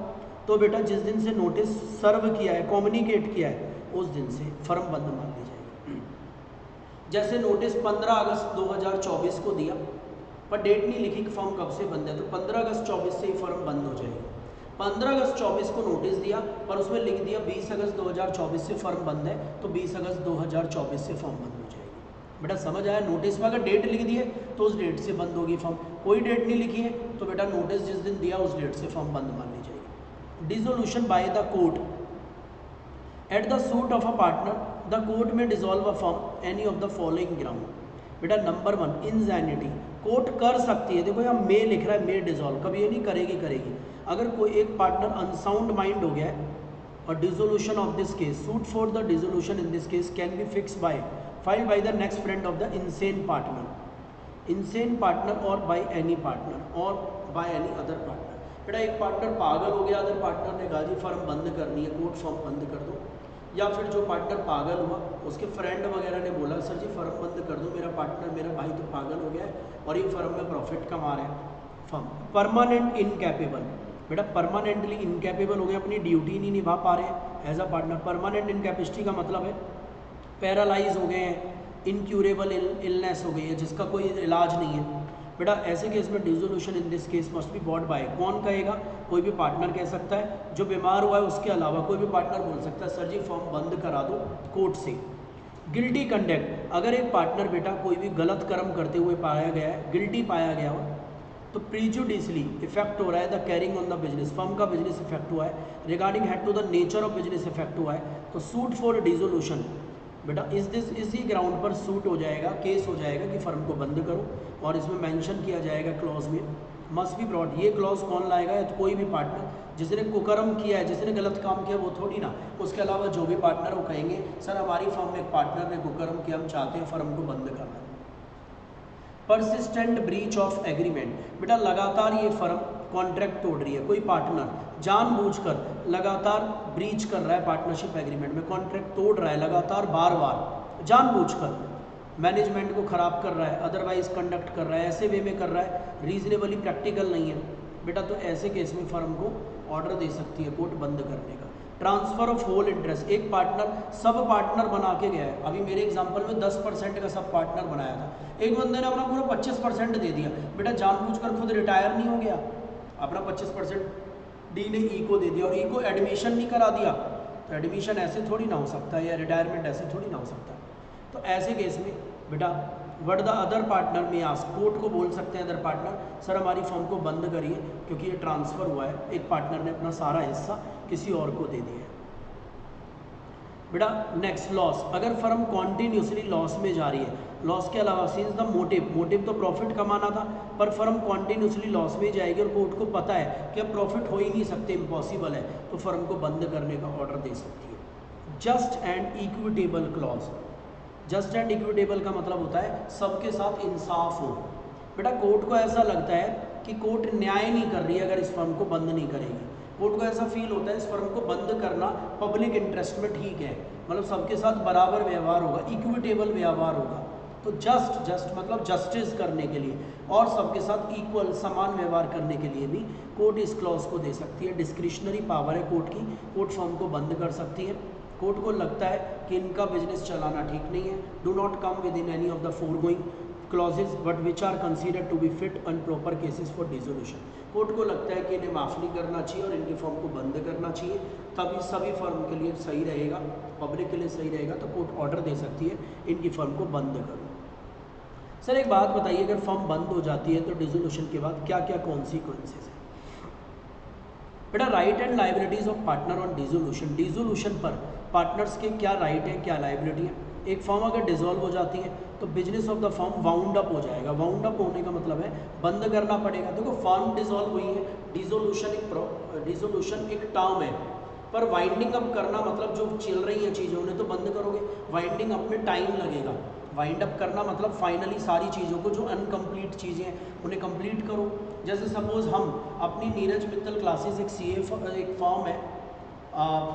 तो बेटा जिस दिन से नोटिस सर्व किया है, कम्युनिकेट किया है, उस दिन से फर्म बंद मान ली जाएगी। जैसे नोटिस 15 अगस्त 2024 को दिया, पर डेट नहीं लिखी कि फर्म कब से बंद है, तो 15 अगस्त 24 से ही फर्म बंद हो जाएगी। 15 अगस्त 24 को नोटिस दिया, पर उसमें लिख दिया 20 अगस्त 2024 से फर्म बंद है, तो 20 अगस्त 2024 से फर्म बंद हो जाएगी। बेटा समझ आया? नोटिस में अगर डेट लिख दी है तो उस डेट से बंद होगी फर्म, कोई डेट नहीं लिखी है तो बेटा नोटिस जिस दिन दिया उस डेट से फर्म बंद मान ली जाएगी। Dissolution by the court at the suit of a partner the court में dissolve a firm any of the following ground. बेटा नंबर 1 इंसैनिटी, कोर्ट कर सकती है, देखो यहाँ मे लिख रहा है मे डिसॉल्व, कभी ये नहीं करेगी। अगर कोई एक पार्टनर अनसाउंड माइंड हो गया है और dissolution of this case, suit for the dissolution in this case can be fix by filed by the next friend of the insane partner or by any partner or by any other partner। बेटा एक partner पागल हो गया, other partner ने कहा जी firm बंद करनी है, कोर्ट फर्म बंद कर दो, या फिर जो पार्टनर पागल हुआ उसके फ्रेंड वगैरह ने बोला सर जी फर्म बंद कर दो, मेरा पार्टनर मेरा भाई तो पागल हो गया है और ये फर्म में प्रॉफिट कमा रहे हैं। फर्म परमानेंट इनकैपेबल, बेटा परमानेंटली इनकैपेबल हो गए, अपनी ड्यूटी नहीं निभा पा रहे हैं as a partner. Permanent incapacity का मतलब है पैरालाइज हो गए हैं, इनक्यूरेबल इलनेस हो गई है जिसका कोई इलाज नहीं है। बेटा ऐसे केस में dissolution in this case must be bought by, कौन कहेगा? कोई भी पार्टनर कह सकता है, जो बीमार हुआ है उसके अलावा कोई भी पार्टनर बोल सकता है सर जी फॉर्म बंद करा दो कोर्ट से। गिल्टी कंडक्ट, अगर एक पार्टनर बेटा कोई भी गलत कर्म करते हुए पाया गया है, गिल्टी पाया गया हो तो प्रीजुडिशली इफेक्ट हो रहा है the carrying on the business, firm का बिजनेस इफेक्ट हुआ है, regarding head to the nature of business effect हुआ है, तो सूट फॉर डिसोल्यूशन बेटा इसी ग्राउंड पर सूट हो जाएगा, केस हो जाएगा कि फर्म को बंद करो, और इसमें मेंशन किया जाएगा क्लॉज में मस्ट बी ब्रॉट। ये क्लॉज कौन लाएगा? या तो कोई भी पार्टनर जिसने कुकर्म किया है, जिसने गलत काम किया वो थोड़ी ना, उसके अलावा जो भी पार्टनर वो कहेंगे सर हमारी फर्म में एक पार्टनर ने कुकर्म किया, हम चाहते हैं फर्म को बंद करना। परसिस्टेंट ब्रीच ऑफ एग्रीमेंट, बेटा लगातार ये फर्म कॉन्ट्रैक्ट तोड़ रही है, कोई पार्टनर जानबूझकर लगातार ब्रीच कर रहा है पार्टनरशिप एग्रीमेंट में, कॉन्ट्रैक्ट तोड़ रहा है लगातार बार बार जानबूझकर, मैनेजमेंट को ख़राब कर रहा है, अदरवाइज कंडक्ट कर रहा है, ऐसे वे में कर रहा है, रीजनेबली प्रैक्टिकल नहीं है बेटा, तो ऐसे केस में फर्म को ऑर्डर दे सकती है कोर्ट बंद करने का। ट्रांसफ़र ऑफ होल इंटरेस्ट, एक पार्टनर सब पार्टनर बना के गया है, अभी मेरे एग्जांपल में 10% का सब पार्टनर बनाया था, एक बंदे ने अपना पूरा 25% दे दिया, बेटा जानबूझकर खुद रिटायर नहीं हो गया, अपना 25% डी ने ई को दे दिया और ई को एडमिशन नहीं करा दिया, तो एडमिशन ऐसे थोड़ी ना हो सकता है, या रिटायरमेंट ऐसे थोड़ी ना हो सकता है। तो ऐसे केस में बेटा व्हाट द अदर पार्टनर में आस्क, कोर्ट को बोल सकते हैं अदर पार्टनर सर हमारी फर्म को बंद करिए क्योंकि ये ट्रांसफ़र हुआ है, एक पार्टनर ने अपना सारा हिस्सा किसी और को दे दिया है। बेटा नेक्स्ट लॉस, अगर फर्म कॉन्टीन्यूसली लॉस में जा रही है, लॉस के अलावा सिंस द मोटिव तो प्रॉफिट कमाना था, पर फर्म कॉन्टीन्यूसली लॉस में जाएगी और कोर्ट को पता है कि अब प्रॉफिट हो ही नहीं सकते, इम्पॉसिबल है, तो फर्म को बंद करने का ऑर्डर दे सकती है। Just and equitable clause, just and equitable का मतलब होता है सबके साथ इंसाफ हो। बेटा कोर्ट को ऐसा लगता है कि कोर्ट न्याय नहीं कर रही है अगर इस फर्म को बंद नहीं करेगी, कोर्ट को ऐसा फील होता है इस फर्म को बंद करना पब्लिक इंटरेस्ट में ठीक है, मतलब सबके साथ बराबर व्यवहार होगा, इक्विटेबल व्यवहार होगा, तो जस्ट मतलब जस्टिस करने के लिए और सबके साथ इक्वल समान व्यवहार करने के लिए भी कोर्ट इस क्लॉज को दे सकती है। डिस्क्रिशनरी पावर है कोर्ट की, कोर्ट फर्म को बंद कर सकती है। कोर्ट को लगता है कि इनका बिजनेस चलाना ठीक नहीं है, do not come within any of the foregoing clauses but which are considered to be fit and proper cases for dissolution. Court को लगता है कि इन्हें माफ़ नहीं करना चाहिए और इनकी फर्म को बंद करना चाहिए, तभी सभी फर्म के लिए सही रहेगा, पब्लिक के लिए सही रहेगा, तो कोर्ट ऑर्डर दे सकती है इनकी फर्म को बंद करो। सर एक बात बताइए, अगर फर्म बंद हो जाती है तो डिसोल्यूशन के बाद क्या क्या कॉन्सिक्वेंसेज है? बेटा right and liabilities of partner on dissolution, dissolution पर पार्टनर्स के क्या राइट है क्या लाइबिलिटी है। एक फर्म अगर डिसॉल्व हो जाती है तो business of the firm wound up हो जाएगा, वाउंड अप होने का मतलब है बंद करना पड़ेगा। देखो फर्म डिसॉल्व हुई है, डिसोल्यूशन एक टर्म है, पर वाइंडिंग अप करना मतलब जो चल रही हैं चीज़ें उन्हें तो बंद करोगे, वाइंडिंग अप में टाइम लगेगा। वाइंड अप करना मतलब फाइनली सारी चीज़ों को जो अनकम्प्लीट चीज़ें हैं उन्हें कंप्लीट करो। जैसे सपोज हम अपनी नीरज मित्तल क्लासेस एक फर्म है,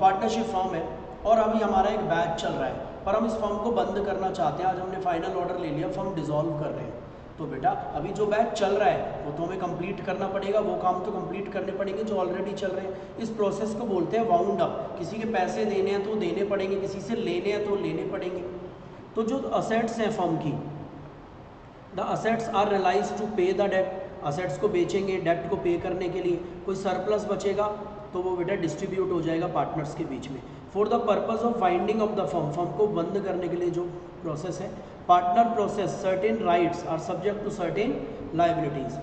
पार्टनरशिप फर्म है, और अभी हमारा एक बैच चल रहा है, पर हम इस फर्म को बंद करना चाहते हैं, आज हमने फाइनल ऑर्डर ले लिया, फर्म डिसॉल्व कर रहे हैं, तो बेटा अभी जो बैच चल रहा है वो तो हमें कंप्लीट करना पड़ेगा, वो काम तो कंप्लीट करने पड़ेंगे जो ऑलरेडी चल रहे हैं। इस प्रोसेस को बोलते हैं वाउंड अप। किसी के पैसे देने हैं तो देने पड़ेंगे, किसी से लेने हैं तो लेने पड़ेंगे। तो जो असेट्स हैं फर्म की, the assets are realise to pay the debt, assets को बेचेंगे डेट को पे करने के लिए, कोई सरप्लस बचेगा तो वो बेटा डिस्ट्रीब्यूट हो जाएगा पार्टनर्स के बीच में। For the purpose of winding of the firm, firm को बंद करने के लिए जो प्रोसेस है, partner process certain rights are subject to certain liabilities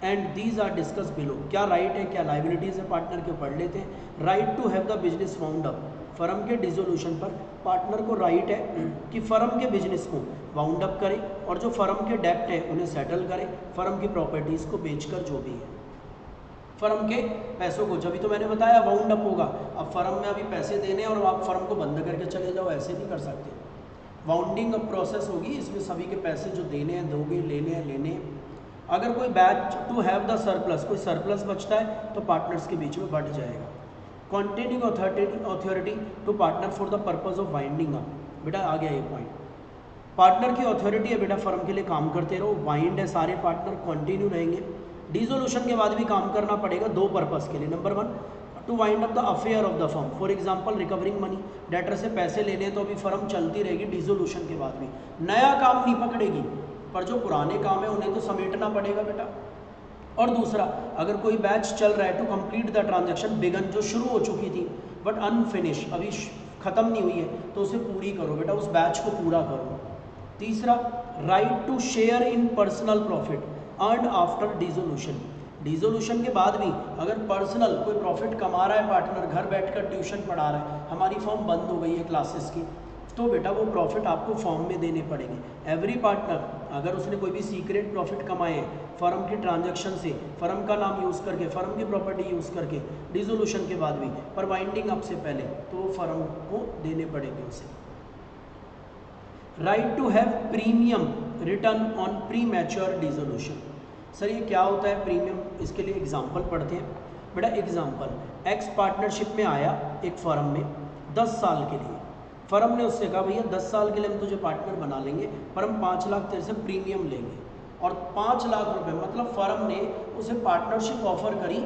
and these are discuss below. क्या राइट है क्या लाइबिलिटीज़ है पार्टनर के, पढ़ लेते हैं। Right to have the business wound up, firm के डिसोल्यूशन पर पार्टनर को राइट है कि फर्म के बिजनेस को वाउंड अप करे और जो फर्म के डेप्ट है उन्हें सेटल करे, फर्म की प्रॉपर्टीज़ को बेचकर जो भी है, फर्म के पैसों को, जब भी तो मैंने बताया वाउंड अप होगा। अब फर्म में अभी पैसे देने और आप फर्म को बंद करके चले जाओ, ऐसे नहीं कर सकते। वाउंडिंग अप प्रोसेस होगी, इसमें सभी के पैसे जो देने हैं दोगे, लेने हैं लेने हैं। अगर कोई batch to have the surplus, कोई सरप्लस बचता है तो पार्टनर्स के बीच में बढ़ जाएगा। Continuing authority to partner for the purpose of winding up, बेटा आ गया ये पॉइंट। पार्टनर की अथॉरिटी है बेटा, फर्म के लिए काम करते रहो, वाइंड है, सारे पार्टनर कंटिन्यू रहेंगे। डिसोल्यूशन के बाद भी काम करना पड़ेगा दो पर्पस के लिए। Number 1 to wind up the affair of the firm, for example recovering money, debtor से पैसे लेने हैं तो अभी फर्म चलती रहेगी डिसोल्यूशन के बाद भी, नया काम नहीं पकड़ेगी, पर जो पुराने काम है उन्हें तो समेटना पड़ेगा बेटा। और दूसरा, अगर कोई बैच चल रहा है to complete the transaction begun, जो शुरू हो चुकी थी बट अनफिनिश, अभी ख़त्म नहीं हुई है, तो उसे पूरी करो बेटा, उस बैच को पूरा करो। तीसरा, right to share in personal profit earn after dissolution, dissolution के बाद भी अगर पर्सनल कोई प्रॉफिट कमा रहा है पार्टनर, घर बैठकर ट्यूशन पढ़ा रहा है, हमारी फर्म बंद हो गई है क्लासेस की, तो बेटा वो प्रॉफिट आपको फॉर्म में देने पड़ेंगे। एवरी पार्टनर अगर उसने कोई भी सीक्रेट प्रॉफिट कमाए फर्म की ट्रांजैक्शन से, फर्म का नाम यूज़ करके, फर्म की प्रॉपर्टी यूज़ करके, डिसोल्यूशन के बाद भी, पर वाइंडिंग अप से पहले, तो वो फर्म को देने पड़ेंगे उसे। Right to have premium return on premature dissolution, sir ये क्या होता है प्रीमियम, इसके लिए एग्जाम्पल पढ़ते हैं बेटा। एग्जाम्पल, एक्स पार्टनरशिप में आया एक फर्म में 10 साल के लिए, फर्म ने उससे कहा भैया 10 साल के लिए हम तुझे पार्टनर बना लेंगे, पर हम 5 लाख तेरे से प्रीमियम लेंगे। और 5 लाख रुपए, मतलब फर्म ने उसे पार्टनरशिप ऑफर करी,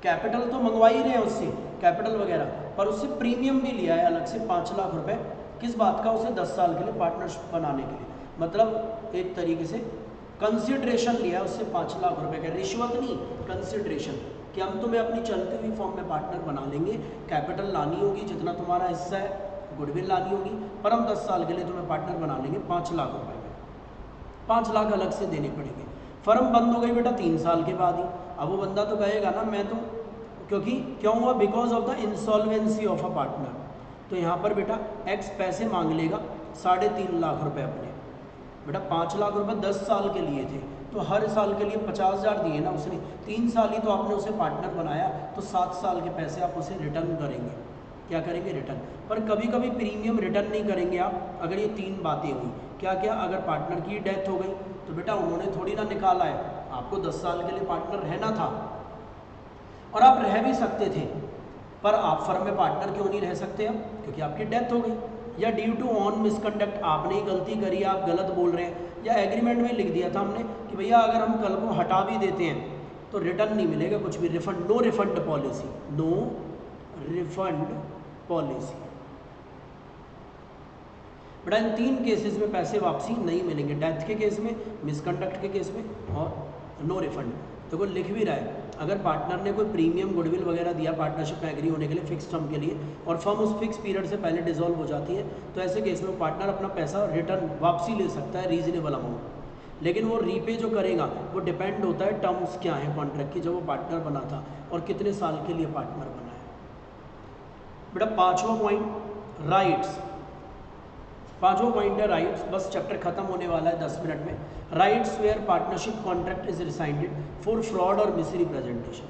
कैपिटल तो मंगवा ही रहे हैं उससे, कैपिटल वगैरह, पर उससे प्रीमियम भी लिया है अलग से 5 लाख रुपए। किस बात का, उसे 10 साल के लिए पार्टनरशिप बनाने के लिए, मतलब एक तरीके से कंसिडरेशन लिया है उससे 5 लाख रुपए का, रिश्वत नहीं, कंसिडरेशन, कि हम तुम्हें अपनी चलती हुई फॉर्म में पार्टनर बना लेंगे, कैपिटल लानी होगी जितना तुम्हारा हिस्सा है, गुडविल लानी होगी, पर हम 10 साल के लिए तुम्हें पार्टनर बना लेंगे 5 लाख रुपए में, 5 लाख अलग से देने पड़ेंगे। फर्म बंद हो गई बेटा 3 साल के बाद ही। अब वो बंदा तो कहेगा ना मैं तो, क्योंकि क्यों हुआ, because of the insolvency of a partner. तो यहाँ पर बेटा एक्स पैसे मांग लेगा 3.5 लाख रुपए अपने, बेटा 5 लाख रुपए 10 साल के लिए थे, तो हर साल के लिए 50,000 दिए ना उसने, 3 साल ही तो आपने उसे पार्टनर बनाया, तो 7 साल के पैसे आप उसे रिटर्न करेंगे। क्या करेंगे, रिटर्न। पर कभी कभी प्रीमियम रिटर्न नहीं करेंगे आप, अगर ये 3 बातें हुई। क्या क्या, अगर पार्टनर की डेथ हो गई तो बेटा उन्होंने थोड़ी ना निकाला है, आपको 10 साल के लिए पार्टनर रहना था और आप रह भी सकते थे, पर आप फर्म में पार्टनर क्यों नहीं रह सकते अब, क्योंकि आपकी डेथ हो गई, या ड्यू टू ऑन मिसकंडक्ट, आपने ही गलती करी, आप गलत बोल रहे हैं, या एग्रीमेंट में लिख दिया था हमने कि भैया अगर हम कल को हटा भी देते हैं तो रिटर्न नहीं मिलेगा कुछ भी, refund, no refund policy, no refund policy. बेटा इन 3 केसेस में पैसे वापसी नहीं मिलेंगे, डेथ के केस में, मिसकंडक्ट के केस में और नो रिफंड। तो कोई लिख भी रहा है, अगर पार्टनर ने कोई प्रीमियम गुडविल वगैरह दिया पार्टनरशिप में एग्री होने के लिए फिक्स टर्म के लिए, और फर्म उस फिक्स पीरियड से पहले डिसॉल्व हो जाती है, तो ऐसे केस में पार्टनर अपना पैसा रिटर्न वापसी ले सकता है रीजनेबल अमाउंट। लेकिन वो रीपे जो करेगा वो डिपेंड होता है टर्म्स क्या है कॉन्ट्रैक्ट की, जब वो पार्टनर बना था और कितने साल के लिए पार्टनर बना है। बेटा 5वां पॉइंट राइट्स, 5वां पॉइंट है राइट्स, बस चैप्टर खत्म होने वाला है 10 मिनट में। Rights where partnership contract is rescinded for fraud और मिसरिप्रेजेंटेशन।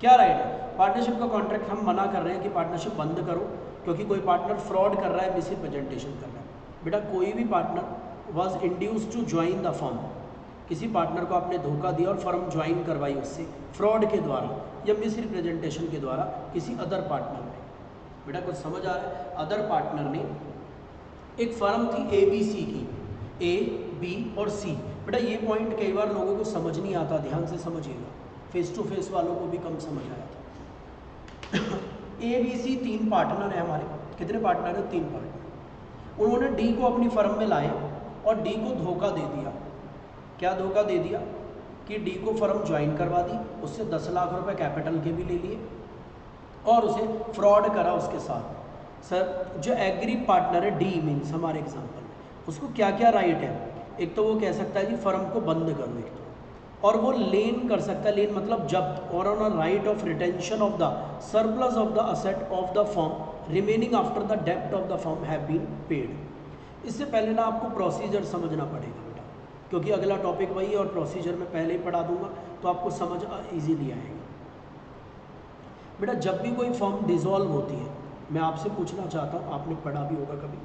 क्या राइट है, पार्टनरशिप का कॉन्ट्रैक्ट हम मना कर रहे हैं कि पार्टनरशिप बंद करो क्योंकि कोई पार्टनर फ्रॉड कर रहा है, मिसरिप्रेजेंटेशन कर रहा है। बेटा कोई भी partner was induced to join the firm, किसी पार्टनर को आपने धोखा दिया और फर्म ज्वाइन करवाई उससे फ्रॉड के द्वारा या मिसरिप्रेजेंटेशन के द्वारा किसी अदर पार्टनर ने। बेटा कुछ समझ आ रहा है, अदर पार्टनर ने, एक फर्म थी ABC की, A, B और C। बेटा ये पॉइंट कई बार लोगों को समझ नहीं आता, ध्यान से समझिएगा, फेस टू फेस वालों को भी कम समझ आया था। ABC 3 पार्टनर है हमारे, कितने पार्टनर है, 3 पार्टनर। उन्होंने D को अपनी फर्म में लाए और D को धोखा दे दिया। क्या धोखा दे दिया कि D को फर्म ज्वाइन करवा दी, उससे 10 लाख रुपए कैपिटल के भी ले लिए और उसे फ्रॉड करा उसके साथ। सर जो एग्री पार्टनर है डी मीन्स हमारे एग्जाम्पल में, उसको क्या क्या राइट है? एक तो वो कह सकता है जी फर्म को बंद करो एक तो, और वो लेन कर सकता है, लेन मतलब जब्त, और on a right of retention of the surplus of the asset of the firm remaining after the डेप्ट of the firm have been paid. इससे पहले ना आपको प्रोसीजर समझना पड़ेगा बेटा, क्योंकि अगला टॉपिक वही है और प्रोसीजर मैं पहले ही पढ़ा दूंगा तो आपको समझ ईजीली आएगा। बेटा जब भी कोई फर्म डिसॉल्व होती है, मैं आपसे पूछना चाहता हूँ, आपने पढ़ा भी होगा कभी,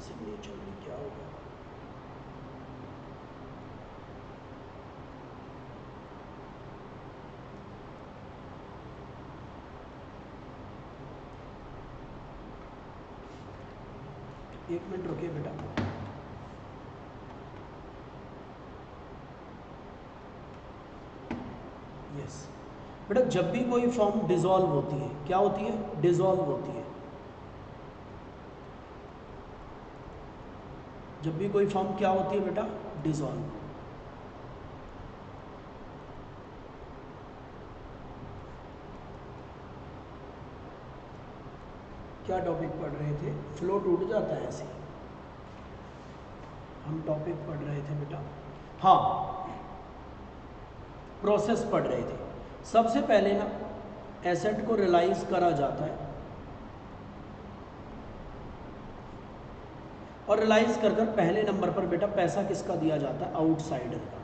सिग्नेचर में क्या होगा? एक मिनट रुकिए बेटा। यस बेटा, जब भी कोई फॉर्म डिसॉल्व होती है, क्या होती है? डिसॉल्व होती है। जब भी कोई फॉर्म क्या होती है बेटा? डिसॉल्व। क्या टॉपिक पढ़ रहे थे? फ्लो टूट जाता है ऐसे। हम टॉपिक पढ़ रहे थे बेटा, हाँ प्रोसेस पढ़ रहे थे। सबसे पहले ना एसेट को रियलाइज करा जाता है, और रियलाइज कर कर पहले नंबर पर बेटा पैसा किसका दिया जाता है? आउटसाइडर का।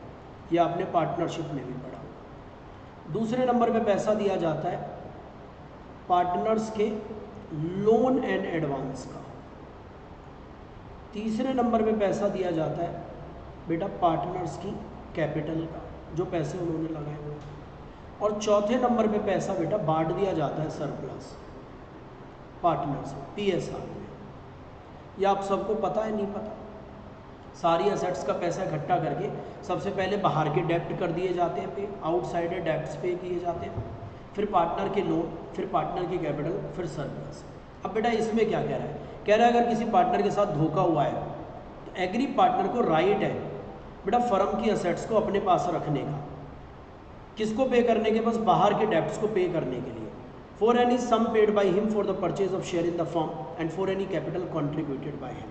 ये आपने पार्टनरशिप में भी पढ़ा होगा। दूसरे नंबर पे पैसा दिया जाता है पार्टनर्स के लोन एंड एडवांस का। तीसरे नंबर पे पैसा दिया जाता है बेटा पार्टनर्स की कैपिटल का, जो पैसे उन्होंने लगाए हुए। और चौथे नंबर पे पैसा बेटा बांट दिया जाता है सरप्लस पार्टनर्स में, पीएसआर में। ये आप सबको पता है नहीं पता? सारी असेट्स का पैसा इकट्ठा करके सबसे पहले बाहर के डेप्ट कर दिए जाते हैं पे, आउटसाइडर डेप्ट्स पे किए जाते हैं, फिर पार्टनर के लोन, फिर पार्टनर की कैपिटल, फिर सरप्लस। अब बेटा इसमें क्या कह रहा है? कह रहा है अगर किसी पार्टनर के साथ धोखा हुआ है तो एग्री पार्टनर को राइट है बेटा फर्म की असेट्स को अपने पास रखने का। किसको पे करने के? बस बाहर के डेप्ट्स को पे करने के लिए। For any sum paid by him for the purchase of share in the firm and for any capital contributed by him.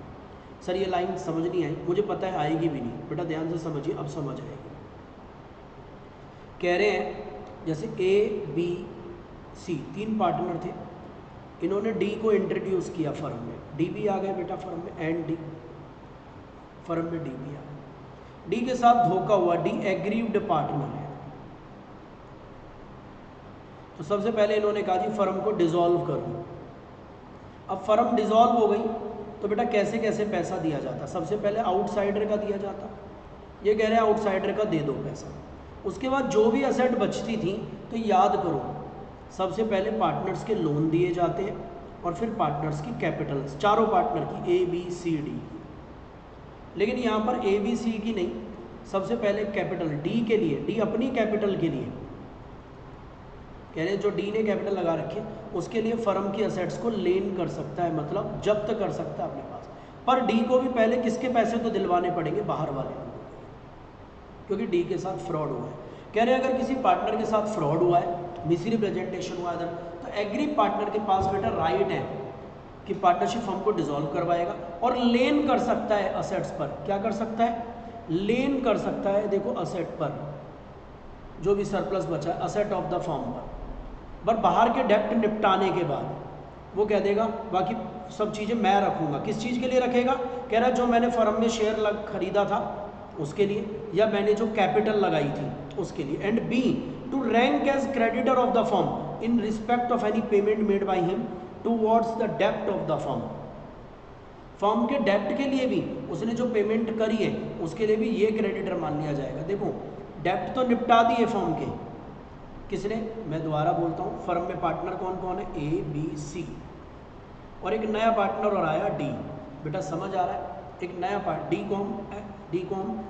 Sir ये लाइन समझ नहीं आई, मुझे पता है आएगी भी नहीं बेटा, ध्यान से समझिए, अब समझ आएगी। कह रहे हैं जैसे ए बी सी तीन पार्टनर थे, इन्होंने डी को इंट्रोड्यूस किया फर्म में, डी भी आ गए बेटा फर्म में, एंड डी फर्म में डी भी आ गए। डी के साथ धोखा हुआ, डी एग्रीव्ड पार्टनर है। तो सबसे पहले इन्होंने कहा जी फर्म को डिसॉल्व करो। अब फर्म डिसॉल्व हो गई तो बेटा कैसे कैसे पैसा दिया जाता? सबसे पहले आउटसाइडर का दिया जाता, ये कह रहे हैं आउटसाइडर का दे दो पैसा। उसके बाद जो भी असेट बचती थी तो याद करो, सबसे पहले पार्टनर्स के लोन दिए जाते हैं और फिर पार्टनर्स की कैपिटल, चारों पार्टनर की, ए बी सी डी। लेकिन यहाँ पर ए बी सी की नहीं, सबसे पहले कैपिटल डी के लिए, डी अपनी कैपिटल के लिए कह रहे जो डी ने कैपिटल लगा रखी है उसके लिए फर्म की असेट्स को लेन कर सकता है, मतलब जब्त कर सकता है अपने पास। पर डी को भी पहले किसके पैसे तो दिलवाने पड़ेंगे? बाहर वाले लोगों के, क्योंकि डी के साथ फ्रॉड हुआ है। कह रहे हैं अगर किसी पार्टनर के साथ फ्रॉड हुआ है, मिसरिप्रेजेंटेशन हुआ है, तो एग्री पार्टनर के पास बेटा राइट है कि पार्टनरशिप फर्म को डिसॉल्व करवाएगा और लेन कर सकता है असेट्स पर। क्या कर सकता है? लेन कर सकता है, देखो असेट पर, जो भी सरप्लस बचा है असेट ऑफ द फर्म पर बाहर के डेप्ट निपटाने के बाद वो कह देगा बाकी सब चीज़ें मैं रखूँगा। किस चीज़ के लिए रखेगा? कह रहा है जो मैंने फर्म में शेयर खरीदा था उसके लिए, या मैंने जो कैपिटल लगाई थी उसके लिए। And B to rank as creditor of the firm in respect of any payment made by him towards the डेप्ट ऑफ द फर्म। फर्म के डेप्ट के लिए भी उसने जो पेमेंट करी है उसके लिए भी ये क्रेडिटर मान लिया जाएगा। देखो डेप्ट तो निपटा दिए फर्म के, किसने? मैं दोबारा बोलता हूँ, फर्म में पार्टनर कौन कौन है? ए बी सी, और एक नया पार्टनर और आया डी। बेटा समझ आ रहा है? एक नया पार्ट डी को हम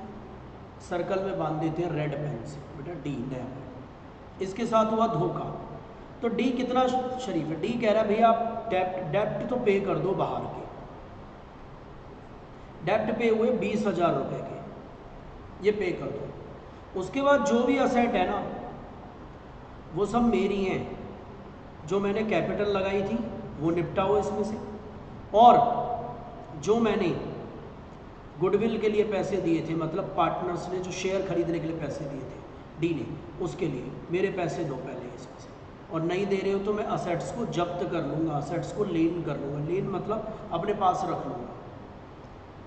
सर्कल में बांध देते हैं रेड पेन से, बेटा डी नया। इसके साथ हुआ धोखा, तो डी कितना शरीफ है? डी कह रहा है भैया आप डेप्ट तो पे कर दो बाहर के, डेप्ट पे हुए 20,000 रुपये के, ये पे कर दो। उसके बाद जो भी असेट है ना वो सब मेरी हैं, जो मैंने कैपिटल लगाई थी वो निपटा हुआ इसमें से, और जो मैंने गुडविल के लिए पैसे दिए थे, मतलब पार्टनर्स ने जो शेयर खरीदने के लिए पैसे दिए थे डी ने, उसके लिए मेरे पैसे दो पहले इसमें से, और नहीं दे रहे हो तो मैं असेट्स को जब्त कर लूँगा, असेट्स को लेन कर लूँगा, लेन मतलब अपने पास रख लूँगा।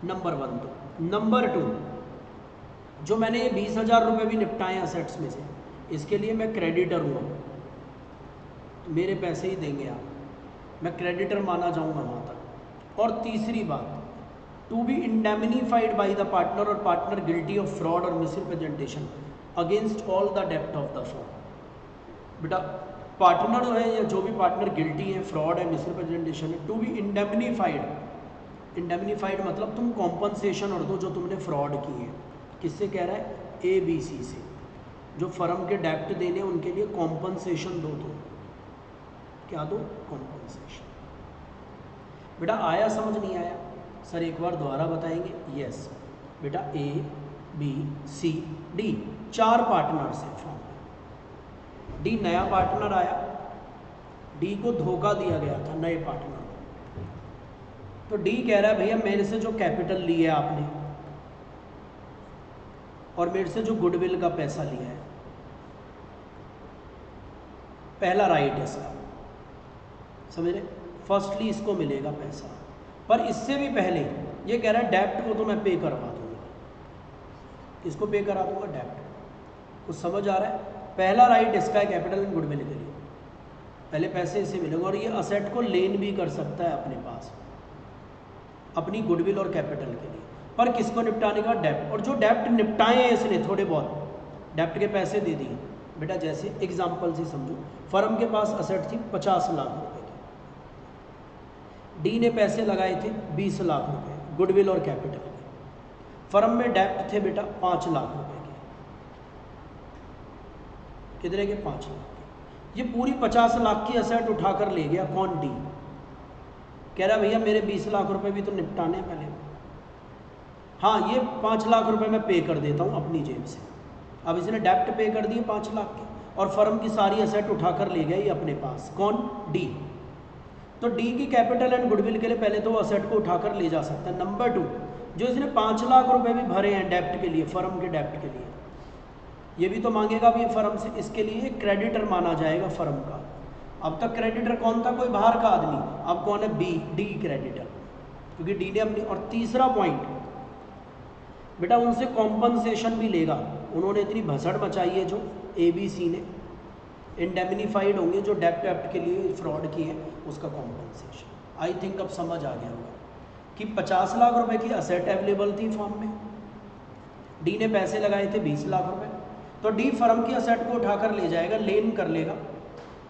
नंबर 1 तो। नंबर 2, जो मैंने ये 20,000 रुपये भी निपटाए असेट्स में से, इसके लिए मैं क्रेडिटर हुआ, तो मेरे पैसे ही देंगे आप, मैं क्रेडिटर माना जाऊँगा वहाँ तक। और तीसरी बात, to be indemnified by the partner और पार्टनर गिल्टी ऑफ फ्रॉड और मिसरिप्रेजेंटेशन अगेंस्ट ऑल द डेप्ट ऑफ द फर्म। बेटा पार्टनर जो है या जो भी पार्टनर गिल्टी है, फ्रॉड है, मिसरिप्रेजेंटेशन है, टू बी इंडेमनीफाइड, इंडेमनीफाइड मतलब तुम कॉम्पनसेशन और दो जो तुमने फ्रॉड की है। किससे कह रहा है? ABC से। जो फर्म के डेप्ट देने उनके लिए कॉम्पनसेशन दो, तो क्या दो? कॉम्पनसेशन। बेटा आया समझ नहीं आया? सर एक बार दोबारा बताएंगे? यस बेटा, ABCD 4 पार्टनर्स हैं फॉर्म में। डी नया पार्टनर आया, डी को धोखा दिया गया था नए पार्टनर को, तो डी कह रहा है भैया मेरे से जो कैपिटल लिया है आपने और मेरे से जो गुडविल का पैसा लिया है, पहला राइट है इसका, समझ रहे? फर्स्टली इसको मिलेगा पैसा, पर इससे भी पहले ये कह रहा है डेप्ट को तो मैं पे करवा दूंगा। किसको पे करा दूंगा? डेप्ट। कुछ समझ आ रहा है? पहला राइट इसका है कैपिटल एंड गुडविल के लिए, पहले पैसे इसे मिलेगा, और ये असेट को लेन भी कर सकता है अपने पास, अपनी गुडविल और कैपिटल के लिए। पर किसको निपटाने का? डेप्ट। और जो डेप्ट निपटाए हैं इसने, थोड़े बहुत डेप्ट के पैसे दे दिए। बेटा जैसे एग्जाम्पल से समझो, फर्म के पास असेट थी 50 लाख रुपए की, डी ने पैसे लगाए थे 20 लाख रुपए गुडविल और कैपिटल के, फर्म में डेप्ट थे बेटा 5 लाख रुपए के। कितने के? 5 लाख के। ये पूरी 50 लाख की असेट उठाकर ले गया कौन? डी। कह रहा भैया मेरे 20 लाख रुपए भी तो निपटाने पहले, हाँ ये 5 लाख रुपए मैं पे कर देता हूँ अपनी जेब से। अब इसने डेप्ट पे कर दिए 5 लाख के, और फर्म की सारी असेट उठाकर ले गया ये अपने पास, कौन? डी। तो डी की कैपिटल एंड गुडविल के लिए पहले तो वो असेट को उठाकर ले जा सकता है। नंबर 2, जो इसने 5 लाख रुपए भी भरे हैं डेप्ट के लिए, फर्म के डेप्ट के लिए, ये भी तो मांगेगा भी फर्म से, इसके लिए क्रेडिटर माना जाएगा फर्म का। अब तक क्रेडिटर कौन था? कोई बाहर का आदमी। अब कौन है? बी, डी क्रेडिटर, क्योंकि डी ने अपनी। और तीसरा पॉइंट बेटा, उनसे कॉम्पनसेशन भी लेगा, उन्होंने इतनी भसड़ मचाई है जो ABC ने, इंडेमनीफाइड होंगे जो डेप्ट के लिए फ्रॉड किए हैं, उसका कॉम्पनसेशन। आई थिंक अब समझ आ गया होगा कि 50 लाख रुपए की असेट अवेलेबल थी फॉर्म में, डी ने पैसे लगाए थे 20 लाख रुपए, तो डी फर्म की असेट को उठाकर ले जाएगा, लेन कर लेगा।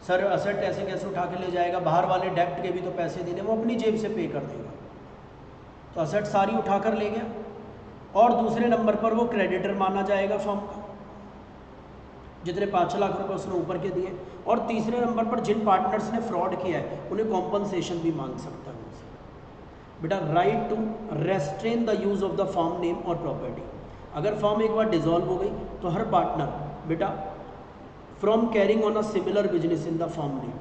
सर असेट ऐसे कैसे उठा के ले जाएगा? बाहर वाले डेप्ट के भी तो पैसे देने, वो अपनी जेब से पे कर देगा, तो असेट सारी उठाकर ले गया। और दूसरे नंबर पर वो क्रेडिटर माना जाएगा फर्म का, जितने 5 लाख रुपए उसने ऊपर के दिए। और तीसरे नंबर पर जिन पार्टनर्स ने फ्रॉड किया है उन्हें कॉम्पनसेशन भी मांग सकता है उनसे। बेटा right to restrain the use of the firm name और प्रॉपर्टी। अगर फर्म एक बार डिसॉल्व हो गई तो हर पार्टनर बेटा from carrying on a similar business in the firm name,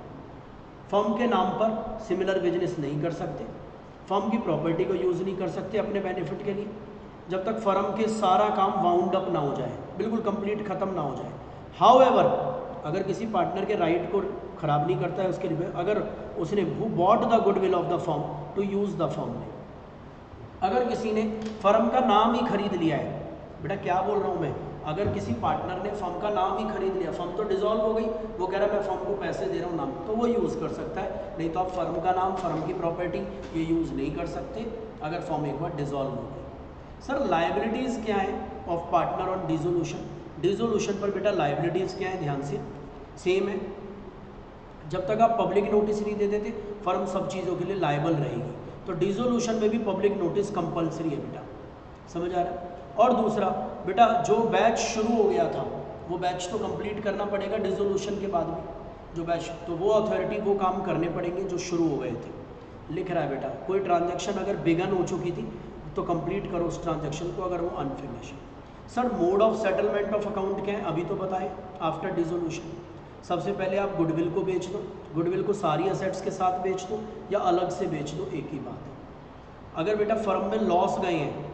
firm के नाम पर सिमिलर बिजनेस नहीं कर सकते, फर्म की प्रॉपर्टी को यूज़ नहीं कर सकते अपने बेनिफिट के लिए, जब तक फर्म के सारा काम वाउंड अप ना हो जाए, बिल्कुल कंप्लीट खत्म ना हो जाए। हाउएवर अगर किसी पार्टनर के राइट को ख़राब नहीं करता है उसके लिए, अगर उसने who bought the goodwill of the firm to use the firm name, अगर किसी ने फर्म का नाम ही खरीद लिया है, बेटा क्या बोल रहा हूँ मैं, अगर किसी पार्टनर ने फर्म का नाम ही खरीद लिया, फर्म तो डिसॉल्व हो गई, वो कह रहा है मैं फर्म को पैसे दे रहा हूँ नाम, तो वो यूज़ कर सकता है। नहीं तो आप फर्म का नाम, फर्म की प्रॉपर्टी ये यूज़ नहीं कर सकते अगर फर्म एक बार डिसॉल्व हो गई। सर लाइबिलिटीज़ क्या है of partner on dissolution? Dissolution पर बेटा लाइबिलिटीज़ क्या है? ध्यान से सेम है। जब तक आप पब्लिक नोटिस नहीं दे देते फर्म सब चीज़ों के लिए लाइबल रहेगी, तो डिसोल्यूशन में भी पब्लिक नोटिस कंपलसरी है बेटा, समझ आ रहा है? और दूसरा बेटा जो बैच शुरू हो गया था वो बैच तो कंप्लीट करना पड़ेगा डिसोल्यूशन के बाद भी, जो बैच, तो वो अथॉरिटी वो काम करने पड़ेंगे जो शुरू हो गए थे। लिख रहा है बेटा कोई ट्रांजैक्शन अगर बिगन हो चुकी थी तो कंप्लीट करो उस ट्रांजैक्शन को अगर वो अनफिनिश है। Sir mode of settlement of account क्या है, अभी तो बताएं आफ्टर डिसोल्यूशन। सबसे पहले आप गुडविल को बेच दो, गुडविल को सारी असेट्स के साथ बेच दो या अलग से बेच दो, एक ही बात है। अगर बेटा फर्म में लॉस गए हैं,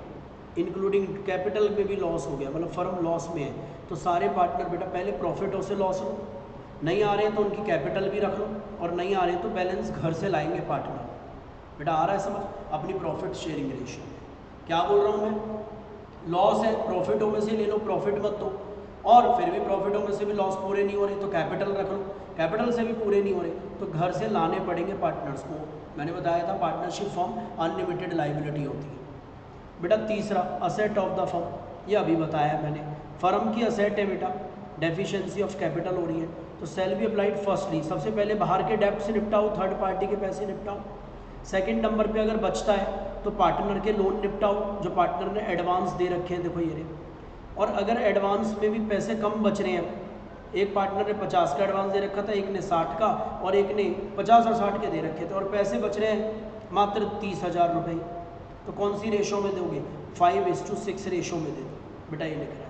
इंक्लूडिंग कैपिटल में भी लॉस हो गया, मतलब फर्म लॉस में है, तो सारे पार्टनर बेटा पहले प्रॉफिटों से लॉस लो, नहीं आ रहे हैं तो उनकी कैपिटल भी रख लो, और नहीं आ रहे हैं तो बैलेंस घर से लाएंगे पार्टनर। बेटा आ रहा है समझ, अपनी प्रॉफिट शेयरिंग रेशियो। क्या बोल रहा हूँ मैं, लॉस है प्रॉफिटों में से ले लो, प्रॉफिट मत दो, और फिर भी प्रॉफिटों में से भी लॉस पूरे नहीं हो रहे तो कैपिटल रख लो, कैपिटल से भी पूरे नहीं हो रहे तो घर से लाने पड़ेंगे पार्टनर्स को। मैंने बताया था पार्टनरशिप फॉर्म अनलिमिटेड लाइबिलिटी होती है। बेटा तीसरा असेट ऑफ द फर्म, ये अभी बताया मैंने, फर्म की असेट है बेटा, डेफिशिएंसी ऑफ कैपिटल हो रही है तो सेल बी अप्लाइड फर्स्टली, सबसे पहले बाहर के डेप्ट से निपटाओ, थर्ड पार्टी के पैसे निपटाओ। सेकंड नंबर पे अगर बचता है तो पार्टनर के लोन निपटाओ जो पार्टनर ने एडवांस दे रखे हैं, देखो ये रहे। और अगर एडवांस में भी पैसे कम बच रहे हैं, एक पार्टनर ने 50 का एडवांस दे रखा था, एक ने 60 का और एक ने 50 और 60 के दे रखे थे, और पैसे बच रहे हैं मात्र 30,000 रुपये, तो कौन सी रेशो में दोगे, 5:6 रेशो में दे दो। बेटा ये लिख रहा है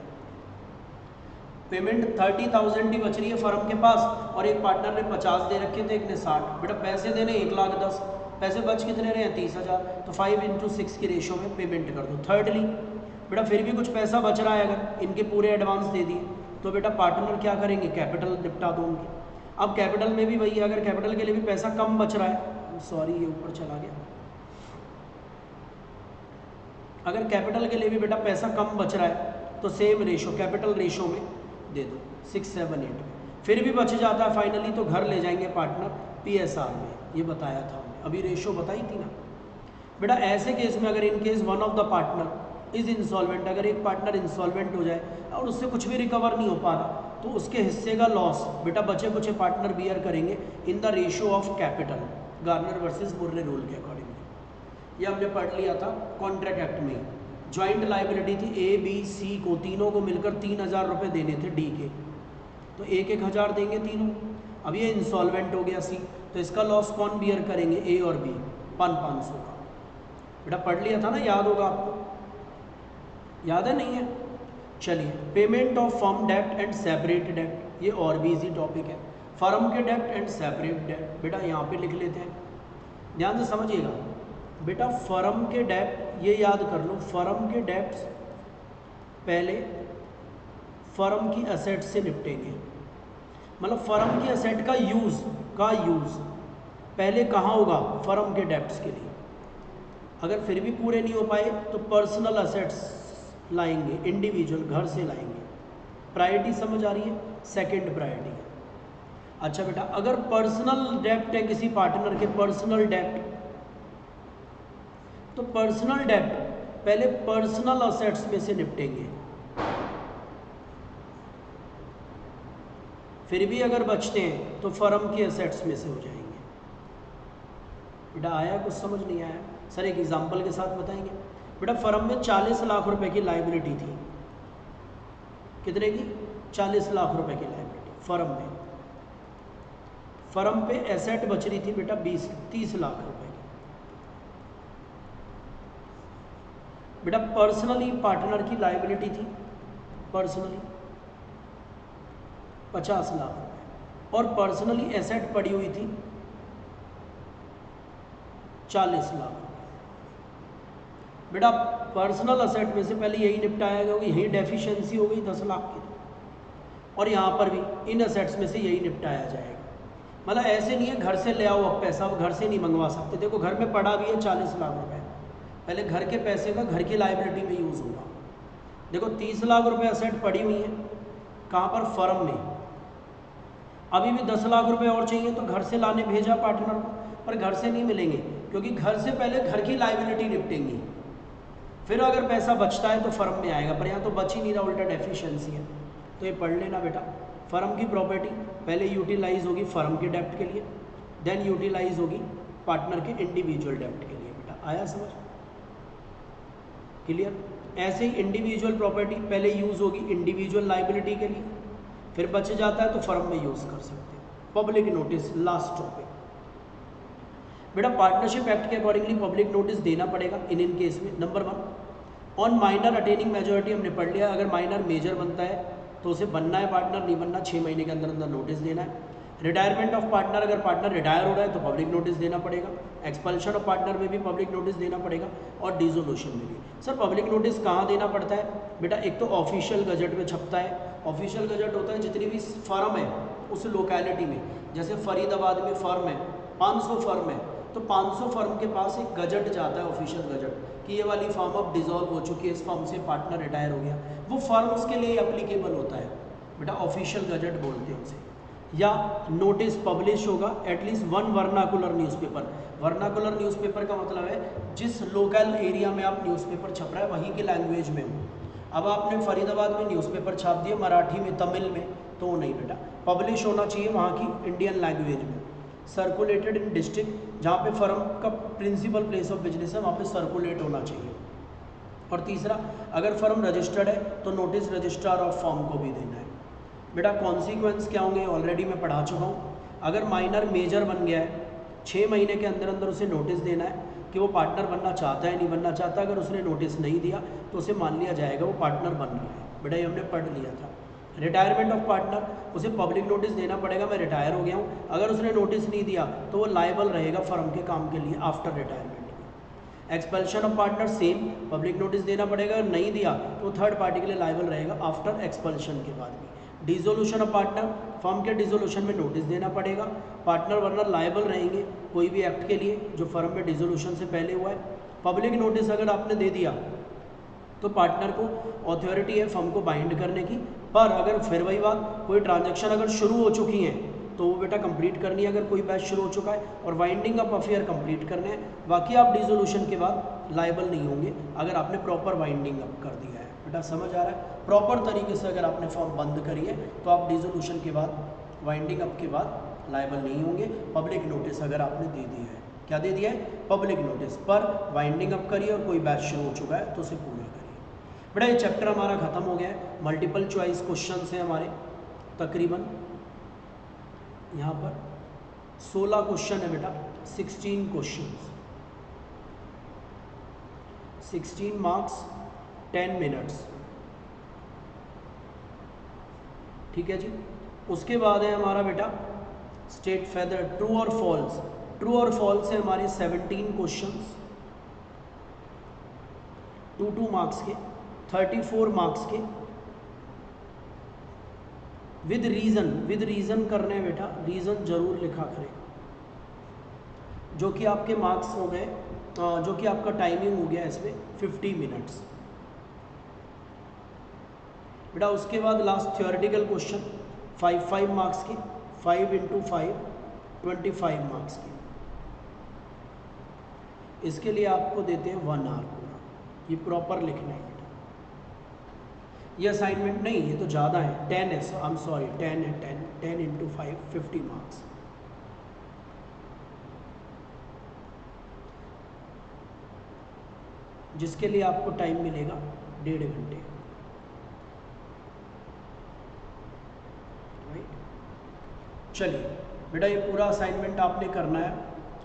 पेमेंट 30,000 ही बच रही है फर्म के पास, और एक पार्टनर ने 50 दे रखे थे, एक ने 60। बेटा पैसे देने 1,10,000, पैसे बच कितने रहे हैं 30,000, तो 5:6 की रेशो में पेमेंट कर दो। थर्डली बेटा फिर भी कुछ पैसा बच रहा है, अगर इनके पूरे एडवांस दे दिए तो बेटा पार्टनर क्या करेंगे, कैपिटल निपटा दो उनकी। अब कैपिटल में भी वही है, अगर कैपिटल के लिए भी पैसा कम बच रहा है, सॉरी ये ऊपर चला गया, अगर कैपिटल के लिए भी बेटा पैसा कम बच रहा है तो सेम रेशो कैपिटल रेशो में दे दो 6, 7, 8। फिर भी बच जाता है फाइनली तो घर ले जाएंगे पार्टनर PSR में, ये बताया था हमने, अभी रेशो बताई थी ना। बेटा ऐसे केस में अगर in case one of the partner is insolvent, अगर एक पार्टनर इंसॉल्वेंट हो जाए और उससे कुछ भी रिकवर नहीं हो पा रहा तो उसके हिस्से का लॉस बेटा बचे कुछ पार्टनर बियर करेंगे in the ratio of capital, Garner versus Murray rule के अकॉर्डिंगली। ये हमने पढ़ लिया था कॉन्ट्रैक्ट एक्ट में। ज्वाइंट लाइबिलिटी थी A, B, C को, तीनों को मिलकर 3,000 रुपये देने थे D के, तो 1,000 देंगे तीनों। अब ये इंसॉल्वेंट हो गया C, तो इसका लॉस कौन बियर करेंगे, A और B, 500 का। बेटा पढ़ लिया था ना, याद होगा आपको, याद है नहीं है। चलिए payment of firm dept and separate डेप्ट, ये और भी इजी टॉपिक है। फर्म के डेप्ट एंड सेपरेट डेप्ट बेटा यहाँ पे लिख लेते हैं, ध्यान से समझिएगा बेटा। फर्म के डेप्ट ये याद कर लो, फर्म के डेप्ट पहले फर्म की असेट से निपटेंगे, मतलब फर्म की असेट का यूज़ पहले कहाँ होगा, फर्म के डेप्ट्स के लिए। अगर फिर भी पूरे नहीं हो पाए तो पर्सनल असेट्स लाएंगे, इंडिविजुअल घर से लाएंगे। प्रायोरिटी समझ आ रही है, सेकंड प्रायोरिटी है। अच्छा बेटा अगर पर्सनल डेप्ट है किसी पार्टनर के, पर्सनल डेप्ट, तो पर्सनल डेप्ट पहले पर्सनल असेट्स में से निपटेंगे, फिर भी अगर बचते हैं तो फर्म की असेट्स में से हो जाएंगे। बेटा आया कुछ समझ नहीं आया, सर एक एग्जांपल के साथ बताएंगे। बेटा फर्म में 40 लाख रुपए की लाइबिलिटी थी, कितने की, 40 लाख रुपए की लाइबिलिटी फर्म में। फर्म पे एसेट बच रही थी बेटा 30 लाख रुपए की। बेटा पर्सनली पार्टनर की लाइबिलिटी थी पर्सनली 50 लाख रुपए, और पर्सनली एसेट पड़ी हुई थी 40 लाख। बेटा पर्सनल असेट में से पहले यही निपटाया गया, यही डेफिशिएंसी हो गई 10 लाख की, और यहाँ पर भी इन असेट्स में से यही निपटाया जाएगा। मतलब ऐसे नहीं है घर से ले आओ अब पैसा, अब घर से नहीं मंगवा सकते। देखो घर में पड़ा भी है 40 लाख रुपए, पहले घर के पैसे का घर की लाइबिलिटी में यूज़ होगा। देखो 30 लाख रुपए असेट पड़ी हुई है कहाँ पर, फर्म में। अभी भी 10 लाख रुपए और चाहिए तो घर से लाने भेजा पार्टनर को, पर घर से नहीं मिलेंगे क्योंकि घर से पहले घर की लाइबिलिटी निपटेंगी, फिर अगर पैसा बचता है तो फर्म में आएगा, पर यहाँ तो बच ही नहीं रहा, उल्टा डेफिशिएंसी है। तो ये पढ़ लेना बेटा, फर्म की प्रॉपर्टी पहले यूटिलाइज होगी फर्म के डेप्ट के लिए, देन यूटिलाइज होगी पार्टनर के इंडिविजुअल डेप्ट के लिए। बेटा आया समझ, क्लियर। ऐसे ही इंडिविजुअल प्रॉपर्टी पहले यूज़ होगी इंडिविजुअल लाइबिलिटी के लिए, फिर बच जाता है तो फर्म में यूज़ कर सकते हैं। Public notice last topic. बेटा पार्टनरशिप एक्ट के अकॉर्डिंगली पब्लिक नोटिस देना पड़ेगा इन केस में। Number 1 on minor attaining majority हमने पढ़ लिया, अगर माइनर मेजर बनता है तो उसे बनना है पार्टनर, नहीं बनना 6 महीने के अंदर अंदर नोटिस देना है। रिटायरमेंट ऑफ पार्टनर, अगर पार्टनर रिटायर हो रहा है तो पब्लिक नोटिस देना पड़ेगा। एक्सपल्शन ऑफ पार्टनर में भी पब्लिक नोटिस देना पड़ेगा और डिसोल्यूशन में भी। सर पब्लिक नोटिस कहाँ देना पड़ता है बेटा? एक तो ऑफिशियल गजट में छपता है। ऑफिशियल गजट होता है जितनी भी फर्म है उस लोकेलिटी में, जैसे फरीदाबाद में फर्म है 500 फर्म है तो 500 फर्म के पास एक गजट जाता है, ऑफिशियल गजट, कि ये वाली फर्म अब डिसॉल्व हो चुकी है, इस फर्म से पार्टनर रिटायर हो गया। वो फर्म्स के लिए एप्लीकेबल होता है बेटा, ऑफिशियल गजट बोलते हैं उसे। या नोटिस पब्लिश होगा at least 1 vernacular newspaper. Vernacular newspaper का मतलब है जिस लोकल एरिया में आप न्यूज़पेपर छप रहा है वहीं के लैंग्वेज में हो। अब आपने फरीदाबाद में न्यूज़पेपर छाप दिया मराठी में, तमिल में, तो वो नहीं बेटा, पब्लिश होना चाहिए वहाँ की इंडियन लैंग्वेज में। सर्कुलेटेड इन डिस्ट्रिक्ट, जहाँ पे फर्म का प्रिंसिपल प्लेस ऑफ बिजनेस है वहाँ पे सर्कुलेट होना चाहिए। और तीसरा, अगर फर्म रजिस्टर्ड है तो नोटिस रजिस्ट्रार ऑफ फर्म को भी देना है। बेटा कॉन्सिक्वेंस क्या होंगे ऑलरेडी मैं पढ़ा चुका हूँ। अगर माइनर मेजर बन गया है 6 महीने के अंदर अंदर उसे नोटिस देना है कि वो पार्टनर बनना चाहता है नहीं बनना चाहता। अगर उसने नोटिस नहीं दिया तो उसे मान लिया जाएगा वो पार्टनर बन रहा है। बेटा ये हमने पढ़ लिया था। रिटायरमेंट ऑफ पार्टनर, उसे पब्लिक नोटिस देना पड़ेगा मैं रिटायर हो गया हूँ। अगर उसने नोटिस नहीं दिया तो वो लायबल रहेगा फर्म के काम के लिए after retirement. Expulsion of partner same, public notice देना पड़ेगा, अगर नहीं दिया तो थर्ड पार्टी के लिए लायबल रहेगा आफ्टर एक्सपल्शन के बाद भी। डिसोल्यूशन ऑफ पार्टनर, फर्म के डिसोल्यूशन में नोटिस देना पड़ेगा। पार्टनर वरनर लायबल रहेंगे कोई भी एक्ट के लिए जो फर्म में डिसोल्यूशन से पहले हुआ है। पब्लिक नोटिस अगर आपने दे दिया तो पार्टनर को अथॉरिटी है फर्म को बाइंड करने की। पर अगर फिर वही बात, कोई ट्रांजैक्शन अगर शुरू हो चुकी हैं तो वो बेटा कंप्लीट करनी है, अगर कोई बैच शुरू हो चुका है, और वाइंडिंग अप अफेयर कंप्लीट करने हैं। बाकी आप डिसोल्यूशन के बाद लायबल नहीं होंगे अगर आपने प्रॉपर वाइंडिंग अप कर दिया है। बेटा समझ आ रहा है? प्रॉपर तरीके से अगर आपने फॉर्म बंद करी है तो आप डिसोल्यूशन के बाद, वाइंडिंग अप के बाद लायबल नहीं होंगे। पब्लिक नोटिस अगर आपने दे दी है, क्या दे दिया है? पब्लिक नोटिस, पर वाइंडिंग अप करिए और कोई बैच शुरू हो चुका है तो उसे पूरा करिए। बेटा ये चैप्टर हमारा खत्म हो गया है। मल्टीपल चॉइस क्वेश्चन हैं हमारे, तकरीबन यहाँ पर 16 क्वेश्चन है बेटा, 16 क्वेश्चन, 16 मार्क्स 10 मिनट्स, ठीक है जी। उसके बाद है हमारा बेटा स्टेट फेदर, ट्रू और फॉल्स। ट्रू और फॉल्स है हमारे 17 क्वेश्चंस, 2 मार्क्स के, 34 मार्क्स के, विद रीज़न करने हैं बेटा, रीज़न जरूर लिखा करें, जो कि आपके मार्क्स हो गए, जो कि आपका टाइमिंग हो गया इसमें 50 मिनट्स बेटा। उसके बाद लास्ट थ्योरेटिकल क्वेश्चन 5 मार्क्स के, 5 × 5 25 मार्क्स के। इसके लिए आपको देते हैं 1 आवर पूरा, ये प्रॉपर लिखना है बेटा। ये असाइनमेंट नहीं, ये तो ज़्यादा है, 10 है, आई एम सॉरी 10 है, 10 × 5 50 मार्क्स। जिसके लिए आपको टाइम मिलेगा 1.5 घंटे। चलिए बेटा ये पूरा असाइनमेंट आपने करना है,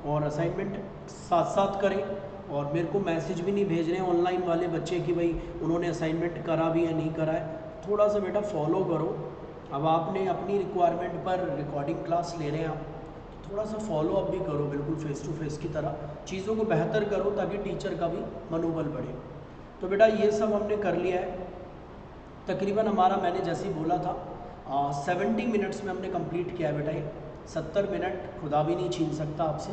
और असाइनमेंट साथ साथ करें, और मेरे को मैसेज भी नहीं भेज रहे हैं ऑनलाइन वाले बच्चे कि भाई उन्होंने असाइनमेंट करा भी या नहीं करा है। थोड़ा सा बेटा फॉलो करो। अब आपने अपनी रिक्वायरमेंट पर रिकॉर्डिंग क्लास ले रहे हैं आप, तो थोड़ा सा फॉलो अप भी करो, बिल्कुल फेस टू फेस की तरह चीज़ों को बेहतर करो ताकि टीचर का भी मनोबल बढ़े। तो बेटा ये सब हमने कर लिया है तकरीबन। हमारा मैंने जैसे ही बोला था 70 मिनट्स में हमने कंप्लीट किया है बेटा। ये 70 मिनट खुदा भी नहीं छीन सकता आपसे।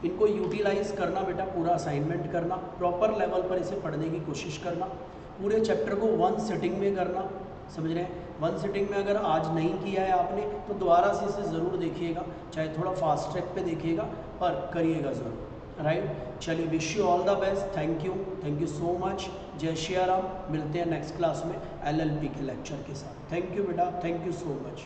इनको यूटिलाइज़ करना बेटा, पूरा असाइनमेंट करना, प्रॉपर लेवल पर इसे पढ़ने की कोशिश करना, पूरे चैप्टर को 1 सिटिंग में करना, समझ रहे हैं? 1 सिटिंग में अगर आज नहीं किया है आपने तो दोबारा से इसे ज़रूर देखिएगा, चाहे थोड़ा फास्ट ट्रैक पे देखिएगा, पर करिएगा ज़रूर। राइट, चलिए wish you all the best. Thank you so much. जय श्री राम। मिलते हैं नेक्स्ट क्लास में LLP के लेक्चर के साथ। थैंक यू बेटा, थैंक यू सो मच।